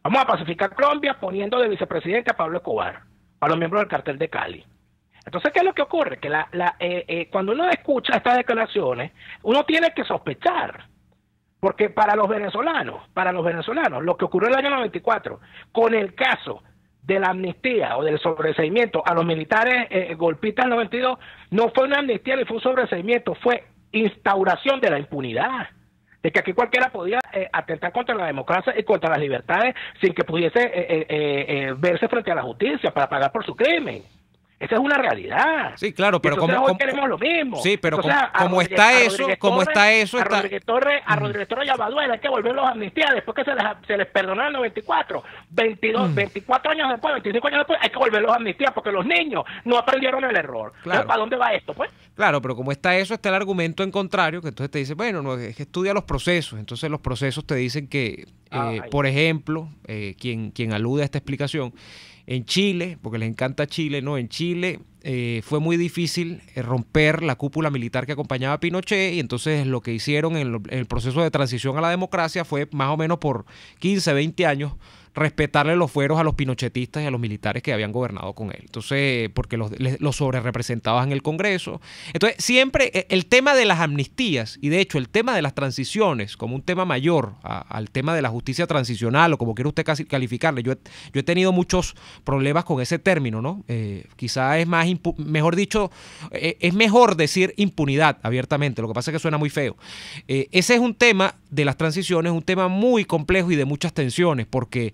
Vamos a pacificar Colombia poniendo de vicepresidente a Pablo Escobar, a los miembros del cartel de Cali. Entonces, ¿qué es lo que ocurre? Que cuando uno escucha estas declaraciones, uno tiene que sospechar. Porque para los venezolanos, lo que ocurrió en el año 94, con el caso de la amnistía o del sobreseimiento a los militares golpistas del 92, no fue una amnistía ni fue un sobreseimiento, fue instauración de la impunidad. De que aquí cualquiera podía atentar contra la democracia y contra las libertades sin que pudiese verse frente a la justicia para pagar por su crimen. Esa es una realidad. Sí, claro, pero hoy queremos lo mismo. Sí, pero como está eso, a Rodríguez Torres y a Baduel hay que volverlos a amnistía después que se les perdonó en el 94, 24 años después, 25 años después, hay que volverlos a amnistía porque los niños no aprendieron el error. Claro. ¿Para dónde va esto, pues? Claro, pero como está eso, está el argumento en contrario, que entonces te dice, bueno, no, es que estudia los procesos. Entonces los procesos te dicen que, por ejemplo, quien alude a esta explicación, en Chile, porque les encanta Chile, ¿no? En Chile fue muy difícil romper la cúpula militar que acompañaba a Pinochet y entonces lo que hicieron en el proceso de transición a la democracia fue más o menos por 15, 20 años respetarle los fueros a los pinochetistas y a los militares que habían gobernado con él. Entonces, porque los sobrerepresentaban en el Congreso. Entonces, siempre el tema de las amnistías y de hecho el tema de las transiciones como un tema mayor al tema de la justicia transicional o como quiera usted calificarle. Yo he tenido muchos problemas con ese término, ¿no? Quizá es mejor dicho, es mejor decir impunidad abiertamente. Lo que pasa es que suena muy feo. Ese es un tema de las transiciones, un tema muy complejo y de muchas tensiones porque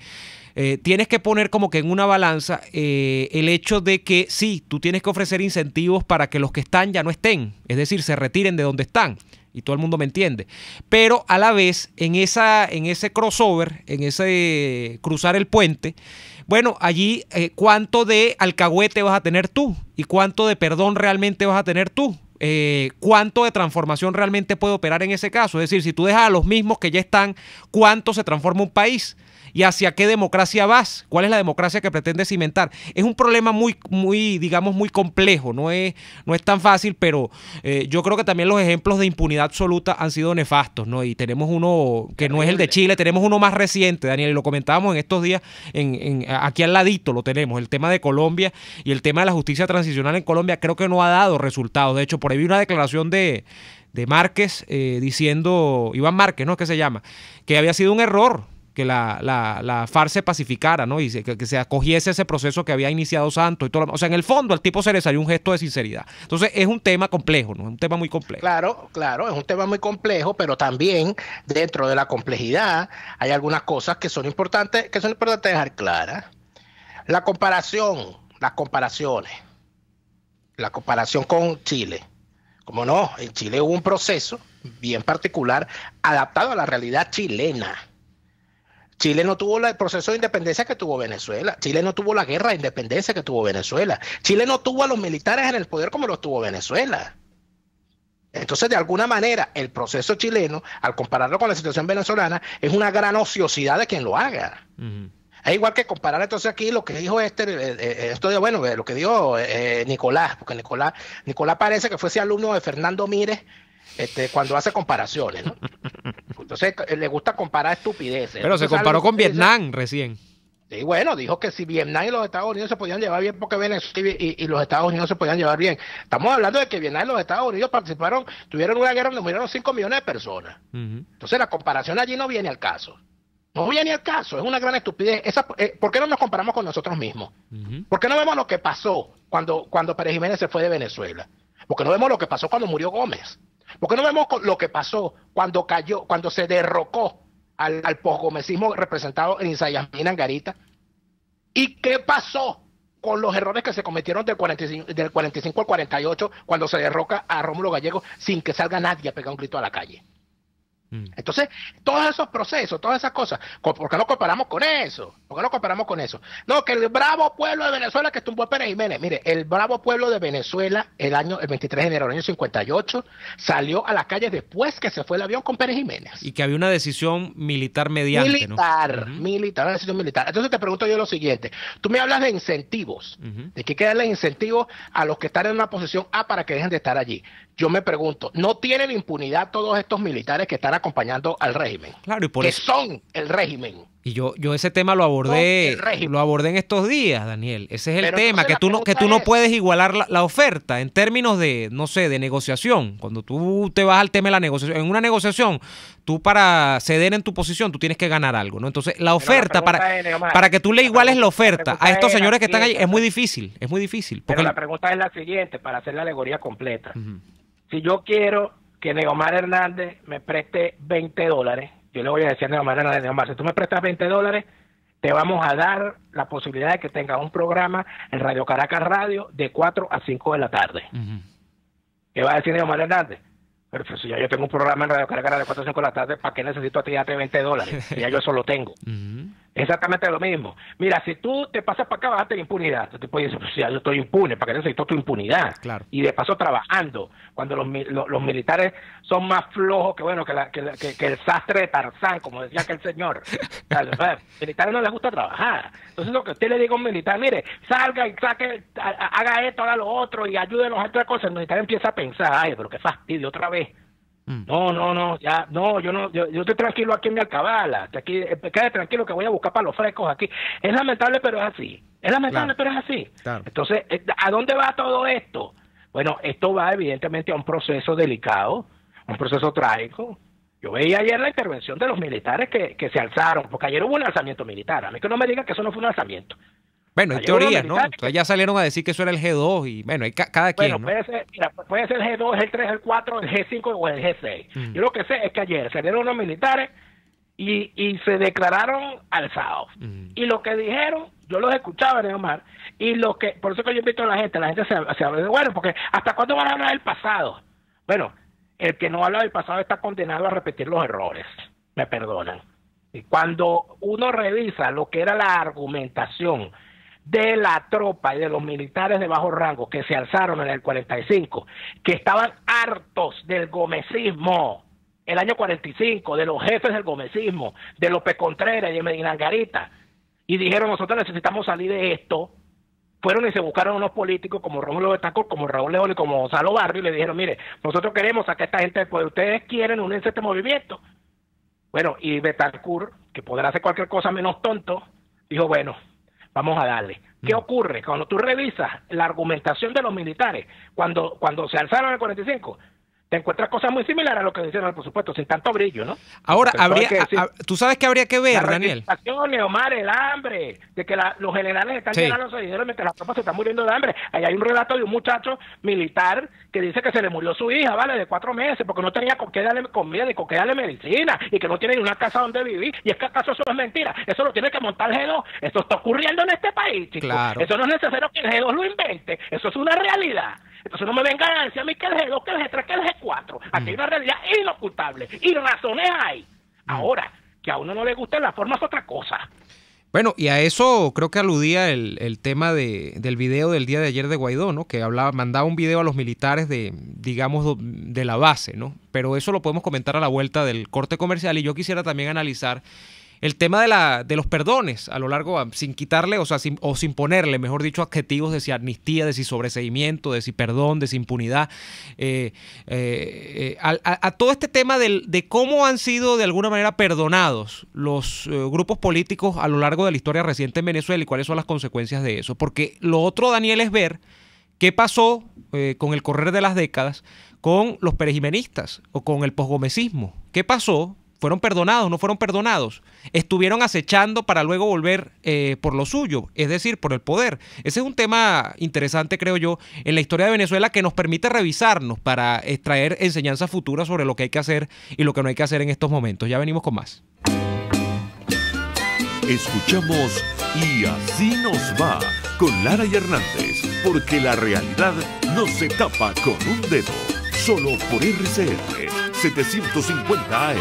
tienes que poner como que en una balanza el hecho de que sí, tú tienes que ofrecer incentivos para que los que están ya no estén, es decir, se retiren de donde están, y todo el mundo me entiende, pero a la vez en ese crossover, en ese cruzar el puente, bueno, allí cuánto de alcahuete vas a tener tú y cuánto de perdón realmente vas a tener tú. Cuánto de transformación realmente puede operar en ese caso, es decir, si tú dejas a los mismos que ya están, ¿cuánto se transforma un país? y hacia qué democracia vas, cuál es la democracia que pretendes cimentar. Es un problema digamos, muy complejo, no es tan fácil, pero yo creo que también los ejemplos de impunidad absoluta han sido nefastos, ¿no? Y tenemos uno que no es el de Chile, tenemos uno más reciente, Daniel, y lo comentábamos en estos días, aquí al ladito lo tenemos, el tema de Colombia y el tema de la justicia transicional en Colombia creo que no ha dado resultados. De hecho, por ahí vi una declaración de Márquez diciendo, Iván Márquez, ¿no? ¿Qué se llama? Que había sido un error que la FARC se pacificara, ¿no? Y que se acogiese ese proceso que había iniciado Santos y todo. O sea, en el fondo al tipo se le salió un gesto de sinceridad. Entonces es un tema complejo, ¿no? Es un tema muy complejo. Claro, es un tema muy complejo, pero también dentro de la complejidad hay algunas cosas que son importantes dejar claras. La comparación con Chile. Como no, en Chile hubo un proceso bien particular adaptado a la realidad chilena. Chile no tuvo el proceso de independencia que tuvo Venezuela. Chile no tuvo la guerra de independencia que tuvo Venezuela. Chile no tuvo a los militares en el poder como los tuvo Venezuela. Entonces, de alguna manera, el proceso chileno, al compararlo con la situación venezolana, es una gran ociosidad de quien lo haga. Es igual que comparar entonces aquí lo que dijo lo que dijo Nicolás, porque Nicolás parece que fuese alumno de Fernando Mírez cuando hace comparaciones, ¿no? Entonces le gusta comparar estupideces. Pero se comparó con Vietnam recién. Sí, bueno, dijo que si Vietnam y los Estados Unidos se podían llevar bien porque Venezuela y los Estados Unidos se podían llevar bien. Estamos hablando de que Vietnam y los Estados Unidos tuvieron una guerra donde murieron 5 millones de personas. Entonces la comparación allí no viene al caso. No viene al caso, es una gran estupidez. ¿Por qué no nos comparamos con nosotros mismos? ¿Por qué no vemos lo que pasó cuando Pérez Jiménez se fue de Venezuela? ¿Por qué no vemos lo que pasó cuando murió Gómez? ¿Por qué no vemos lo que pasó cuando se derrocó al posgomecismo representado en Isayasmina Angarita? ¿Y qué pasó con los errores que se cometieron del 45 al 48 cuando se derroca a Rómulo Gallego sin que salga nadie a pegar un grito a la calle? Entonces, todos esos procesos, todas esas cosas, ¿por qué no comparamos con eso? ¿Por qué no comparamos con eso? No, que el bravo pueblo de Venezuela que tumbó a Pérez Jiménez. Mire, el bravo pueblo de Venezuela, el 23 de enero del año 58, salió a las calles después que se fue el avión con Pérez Jiménez. Y que había una decisión militar mediante, militar, ¿no? Militar, una decisión militar. Entonces te pregunto yo lo siguiente. Tú me hablas de incentivos, de que hay que darle incentivos a los que están en una posición A para que dejen de estar allí. Yo me pregunto, ¿no tienen impunidad todos estos militares que están acompañando al régimen? Claro, y por que eso son el régimen. Y yo ese tema lo abordé en estos días, Daniel. Ese es el tema, que tú no puedes igualar la oferta en términos de, no sé, de negociación. Cuando tú te vas al tema de la negociación, en una negociación, tú para ceder en tu posición, tú tienes que ganar algo, ¿no? Entonces, la oferta, para que tú le iguales la oferta a estos señores que están ahí, es muy difícil, Pero la pregunta es la siguiente, para hacer la alegoría completa. Si yo quiero que Neomar Hernández me preste $20, yo le voy a decir a Neomar Hernández, Neomar, si tú me prestas $20, te vamos a dar la posibilidad de que tengas un programa en Radio Caracas Radio de 4 a 5 de la tarde. ¿Qué va a decir Neomar Hernández? Pero si ya yo tengo un programa en Radio Caracas de 4 a 5 de la tarde, ¿para qué necesito a ti darte $20? Ya yo eso lo tengo. Exactamente lo mismo. Mira, si tú te pasas para acá, vas a tener impunidad. Tú te puedes decir, pues ya yo estoy impune, ¿para qué necesito tu impunidad? Claro. Y de paso trabajando, cuando los militares son más flojos que el sastre de Tarzán, como decía aquel señor. A los militares no les gusta trabajar. Entonces lo que usted le diga a un militar, mire, salga y haga esto, haga lo otro y ayúdenos a otra cosa. El militar empieza a pensar, ay, pero qué fastidio, otra vez. No, yo estoy tranquilo aquí en mi alcabala, quede tranquilo que voy a buscar para los frescos aquí. Es lamentable, pero es así. Pero es así. Claro. Entonces, ¿a dónde va todo esto? Bueno, esto va evidentemente a un proceso delicado, un proceso trágico. Yo veía ayer la intervención de los militares que se alzaron, porque ayer hubo un alzamiento militar. A mí que no me digan que eso no fue un alzamiento. Bueno, hay teorías, ¿no? Entonces ya salieron a decir que eso era el G2 y bueno, hay cada quien, ¿no? Puede ser el G2, el 3, el 4, el G5 o el G6. Yo lo que sé es que ayer salieron unos militares y se declararon alzados. Y lo que dijeron, yo los escuchaba, Neomar, por eso que yo invito a la gente se habla de, bueno, porque ¿hasta cuándo van a hablar del pasado? Bueno, el que no habla del pasado está condenado a repetir los errores, me perdonan. Y cuando uno revisa lo que era la argumentación de la tropa y de los militares de bajo rango que se alzaron en el 45, que estaban hartos del gomecismo, el año 45, de los jefes del gomecismo, de López Contreras y de Medina Angarita, y dijeron, nosotros necesitamos salir de esto, fueron y se buscaron unos políticos como Rómulo Betancourt, como Raúl León y como Gonzalo Barrio, y le dijeron, mire, nosotros queremos sacar a esta gente después, ustedes quieren unirse a este movimiento. Bueno, y Betancourt, que podrá hacer cualquier cosa menos tonto, dijo, bueno, vamos a darle. ¿Qué ocurre? Cuando tú revisas la argumentación de los militares, cuando se alzaron en el 45, te encuentras cosas muy similares a lo que decían, por supuesto, sin tanto brillo, ¿no? Ahora, tú sabes que habría que ver, Daniel. La reivindicación, Omar, el hambre, de que los generales están llenando de dinero mientras las tropas se están muriendo de hambre. Ahí hay un relato de un muchacho militar que dice que se le murió su hija, ¿vale? De 4 meses, porque no tenía con qué darle comida ni con qué darle medicina, y que no tiene ni una casa donde vivir. Y es que acaso eso es mentira. Eso lo tiene que montar el G2. Eso está ocurriendo en este país, chicos. Claro. Eso no es necesario que el G2 lo invente. Eso es una realidad. Entonces no me vengan a decir a mí que el G2, que el G3, que el G4. Aquí hay una realidad inocultable. Y razones hay. Ahora, que a uno no le gusta la forma es otra cosa. Bueno, y a eso creo que aludía el tema del video del día de ayer de Guaidó, ¿no? Que mandaba un video a los militares de la base, ¿no? Pero eso lo podemos comentar a la vuelta del corte comercial, y yo quisiera también analizar el tema de los perdones a lo largo, sin quitarle, sin ponerle, mejor dicho, adjetivos de si amnistía, de si sobreseimiento, de si perdón, de si impunidad, a todo este tema de cómo han sido de alguna manera perdonados los grupos políticos a lo largo de la historia reciente en Venezuela y cuáles son las consecuencias de eso. Porque lo otro, Daniel, es ver qué pasó con el correr de las décadas con los perejimenistas o con el posgomecismo. ¿Qué pasó? ¿Fueron perdonados? ¿No fueron perdonados? Estuvieron acechando para luego volver por lo suyo, es decir, por el poder. Ese es un tema interesante, creo yo, en la historia de Venezuela, que nos permite revisarnos para extraer enseñanzas futuras sobre lo que hay que hacer y lo que no hay que hacer en estos momentos. Ya venimos con más. Escuchamos Y Así Nos Va con Lara y Hernández, porque la realidad no se tapa con un dedo. Solo por RCR 750 AM.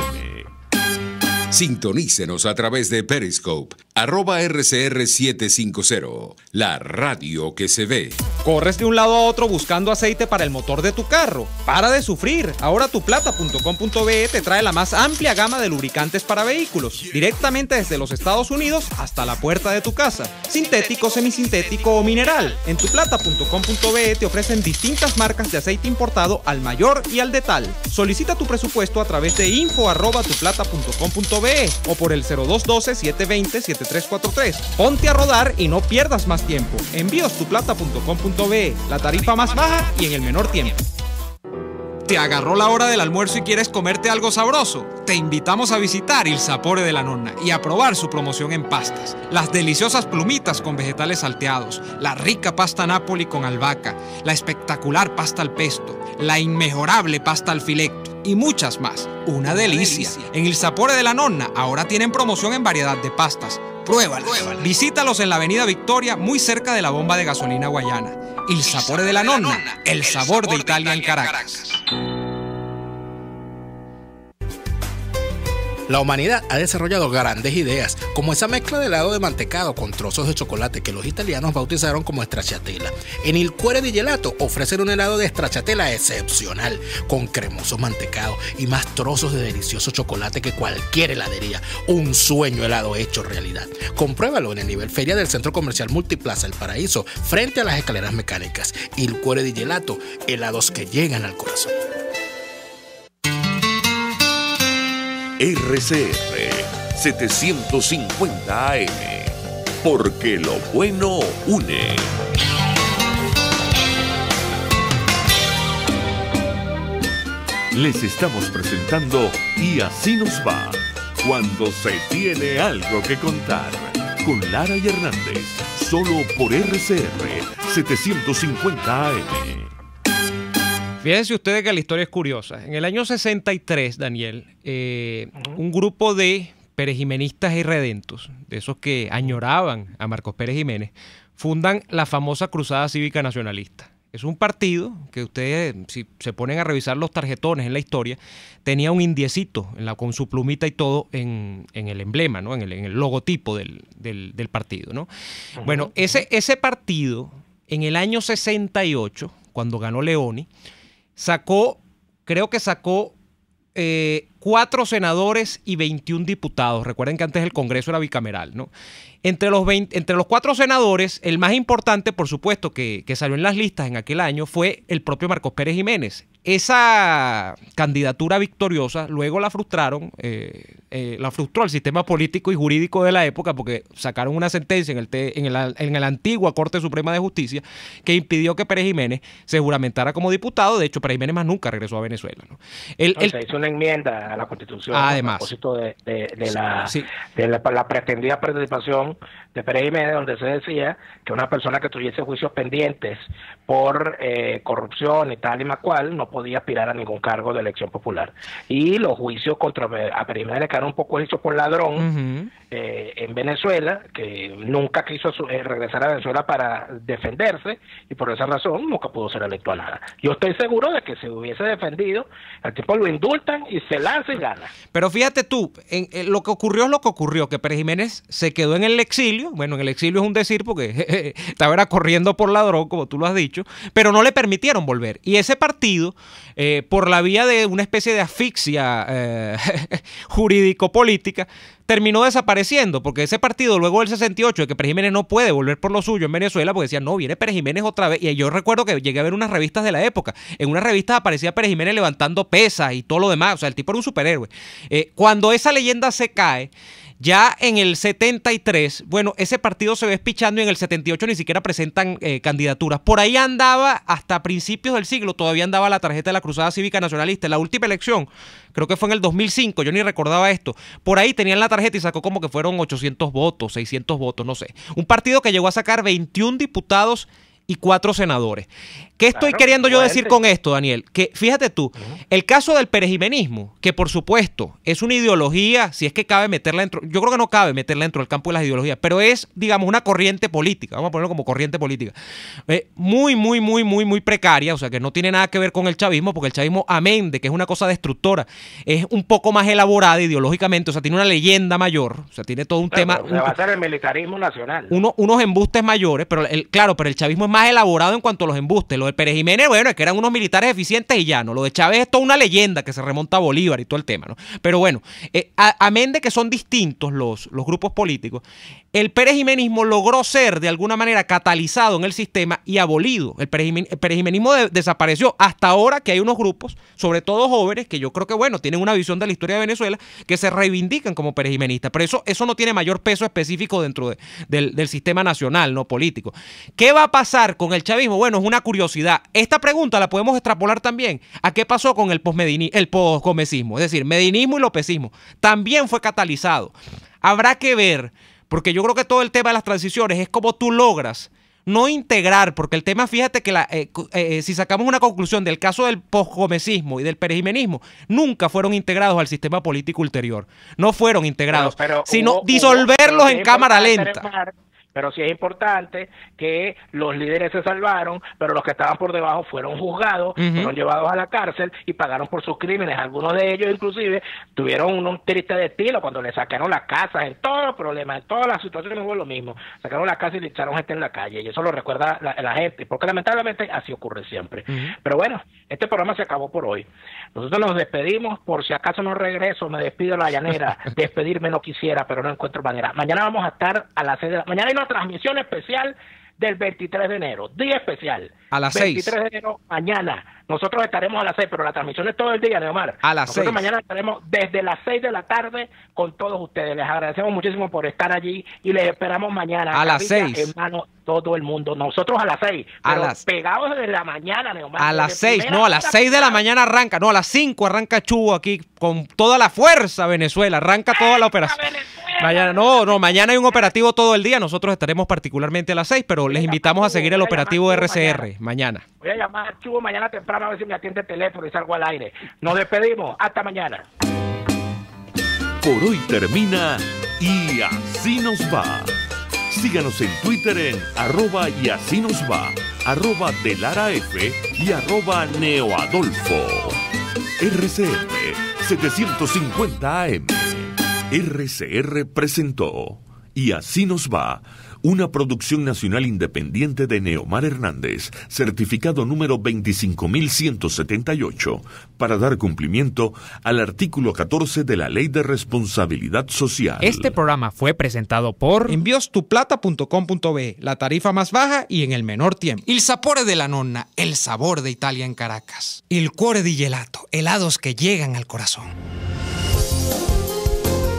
Sintonícenos a través de Periscope, @RCR750, la radio que se ve. Corres de un lado a otro buscando aceite para el motor de tu carro. Para de sufrir. Ahora tuplata.com.be te trae la más amplia gama de lubricantes para vehículos, directamente desde los Estados Unidos hasta la puerta de tu casa. Sintético, semisintético o mineral. En tuplata.com.be te ofrecen distintas marcas de aceite importado al mayor y al detal. Solicita tu presupuesto a través de info@tuplata.com.be o por el 0212-720-7343. Ponte a rodar y no pierdas más tiempo. Envíos tuplata.com.be, la tarifa más baja y en el menor tiempo. ¿Te agarró la hora del almuerzo y quieres comerte algo sabroso? Te invitamos a visitar Il Sapore de la Nonna y a probar su promoción en pastas. Las deliciosas plumitas con vegetales salteados, la rica pasta Napoli con albahaca, la espectacular pasta al pesto, la inmejorable pasta al filetto y muchas más. Una delicia. En Il Sapore de la Nonna ahora tienen promoción en variedad de pastas. Pruébalas. Visítalos en la Avenida Victoria, muy cerca de la bomba de gasolina Guayana. Il Sapore de la Nonna, el sabor de Italia en Caracas. La humanidad ha desarrollado grandes ideas, como esa mezcla de helado de mantecado con trozos de chocolate que los italianos bautizaron como stracciatella. En Il Cuore di Gelato ofrecen un helado de stracciatella excepcional, con cremoso mantecado y más trozos de delicioso chocolate que cualquier heladería. Un sueño helado hecho realidad. Compruébalo en el nivel feria del Centro Comercial Multiplaza El Paraíso, frente a las escaleras mecánicas. Il Cuore di Gelato, helados que llegan al corazón. RCR 750 AM, porque lo bueno une. Les estamos presentando Y Así Nos Va, cuando se tiene algo que contar, con Lara y Hernández, solo por RCR 750 AM. Fíjense ustedes que la historia es curiosa. En el año 63, Daniel, un grupo de perejimenistas irredentos, de esos que añoraban a Marcos Pérez Jiménez, fundan la famosa Cruzada Cívica Nacionalista. Es un partido que ustedes, si se ponen a revisar los tarjetones en la historia, tenía un indiecito con su plumita y todo en el emblema, ¿no? en el logotipo del partido, ¿no? Bueno, ese partido, en el año 68, cuando ganó Leoni, creo que sacó 4 senadores y 21 diputados. Recuerden que antes el Congreso era bicameral, ¿no? Entre los 4 senadores, el más importante, por supuesto, que salió en las listas en aquel año fue el propio Marcos Pérez Jiménez. Esa candidatura victoriosa luego la frustraron, la frustró el sistema político y jurídico de la época porque sacaron una sentencia en la antigua Corte Suprema de Justicia que impidió que Pérez Jiménez se juramentara como diputado. De hecho, Pérez Jiménez más nunca regresó a Venezuela, ¿no? Se hizo una enmienda a la Constitución, además, a propósito de la pretendida participación de Pérez Jiménez, donde se decía que una persona que tuviese juicios pendientes por corrupción y tal y más cual no podía aspirar a ningún cargo de elección popular. Y los juicios contra a Pérez Jiménez le quedaron un poco hechos por ladrón en Venezuela, que nunca quiso regresar a Venezuela para defenderse, y por esa razón nunca pudo ser electo a nada. Yo estoy seguro de que si hubiese defendido, el tipo lo indultan y se lanza y gana. Pero fíjate tú, lo que ocurrió es lo que ocurrió, que Pérez Jiménez se quedó en el exilio. Bueno, en el exilio es un decir porque estaba corriendo por ladrón, como tú lo has dicho, pero no le permitieron volver. Y ese partido, por la vía de una especie de asfixia jurídico-política, terminó desapareciendo, porque ese partido luego del 68, de que Pérez Jiménez no puede volver por lo suyo en Venezuela, porque decían, no, viene Pérez Jiménez otra vez. Y yo recuerdo que llegué a ver unas revistas de la época. En unas revistas aparecía Pérez Jiménez levantando pesas y todo lo demás. O sea, el tipo era un superhéroe. Cuando esa leyenda se cae, ya en el 73, bueno, ese partido se ve espichando y en el 78 ni siquiera presentan candidaturas. Por ahí andaba, hasta principios del siglo, todavía andaba la tarjeta de la Cruzada Cívica Nacionalista. En la última elección, creo que fue en el 2005, yo ni recordaba esto. Por ahí tenían la tarjeta y sacó como que fueron 800 votos, 600 votos, no sé. Un partido que llegó a sacar 21 diputados y 4 senadores. ¿Qué estoy queriendo yo decir con esto, Daniel? Que fíjate tú, el caso del perejimenismo, que por supuesto es una ideología, si es que cabe meterla dentro, yo creo que no cabe meterla dentro del campo de las ideologías, pero es, digamos, una corriente política, vamos a ponerlo como corriente política, muy precaria, o sea, que no tiene nada que ver con el chavismo, porque el chavismo, amén de que es una cosa destructora, es un poco más elaborada ideológicamente, o sea, tiene una leyenda mayor, o sea, tiene todo un tema... Se va a hacer el militarismo nacional. Unos embustes mayores, pero pero el chavismo es más elaborado en cuanto a los embustes. Lo de Pérez Jiménez, bueno, es que eran unos militares eficientes y ya, ¿no? Lo de Chávez es toda una leyenda que se remonta a Bolívar y todo el tema, ¿no? Pero bueno, amén de que son distintos los grupos políticos, el perejimenismo logró ser de alguna manera catalizado en el sistema y abolido. El perejimenismo desapareció hasta ahora, que hay unos grupos, sobre todo jóvenes, que yo creo que, bueno, tienen una visión de la historia de Venezuela, que se reivindican como perejimenistas, pero eso no tiene mayor peso específico dentro del sistema nacional, no político. ¿Qué va a pasar con el chavismo? Bueno, es una curiosidad. Esta pregunta la podemos extrapolar también a qué pasó con el poscomecismo, es decir, medinismo y lopecismo. También fue catalizado. Habrá que ver, porque yo creo que todo el tema de las transiciones es cómo tú logras no integrar, porque el tema, fíjate que si sacamos una conclusión del caso del poscomecismo y del perejimenismo, nunca fueron integrados al sistema político ulterior. No fueron integrados, sino disolverlos en cámara lenta. Pero sí es importante que los líderes se salvaron, pero los que estaban por debajo fueron juzgados, fueron llevados a la cárcel y pagaron por sus crímenes. Algunos de ellos inclusive tuvieron un triste destino cuando le sacaron las casas, en todos los problemas, en todas las situaciones fue lo mismo. Sacaron la casa y le echaron gente en la calle, y eso lo recuerda la gente, porque lamentablemente así ocurre siempre. Pero bueno, este programa se acabó por hoy. Nosotros nos despedimos, por si acaso no regreso, me despido a la llanera. Despedirme no quisiera, pero no encuentro manera. Mañana vamos a estar a las 6 de la mañana. Hay una transmisión especial del 23 de enero, día especial. A las 23 6. de enero, mañana. Nosotros estaremos a las 6, pero la transmisión es todo el día, Neomar. A las 6. Mañana estaremos desde las 6 de la tarde con todos ustedes. Les agradecemos muchísimo por estar allí y les esperamos mañana. A las 6. Hermano, todo el mundo. Nosotros a las 6, pero pegados desde la mañana, Neomar. A las 6, no, a las 6 de la mañana arranca, no, a las 5 arranca Chubo aquí con toda la fuerza Venezuela, arranca toda la operación. Mañana, mañana hay un operativo todo el día, nosotros estaremos particularmente a las 6, pero les invitamos a seguir el operativo de RCR mañana. Voy a llamar a Chubo mañana temprano a ver si me atiende el teléfono y salgo al aire. Nos despedimos, hasta mañana. Por hoy termina Y Así Nos Va. Síganos en Twitter en @YASÍNOSVA, @DeLaraF y @NeoAdolfo. RCR 750 AM. RCR presentó Y así nos va. Una producción nacional independiente de Neomar Hernández, certificado número 25.178, para dar cumplimiento al artículo 14 de la Ley de Responsabilidad Social. Este programa fue presentado por Enviostuplata.com.be, la tarifa más baja y en el menor tiempo. Il sapore della nonna, el sabor de Italia en Caracas. Il cuore di gelato, helados que llegan al corazón.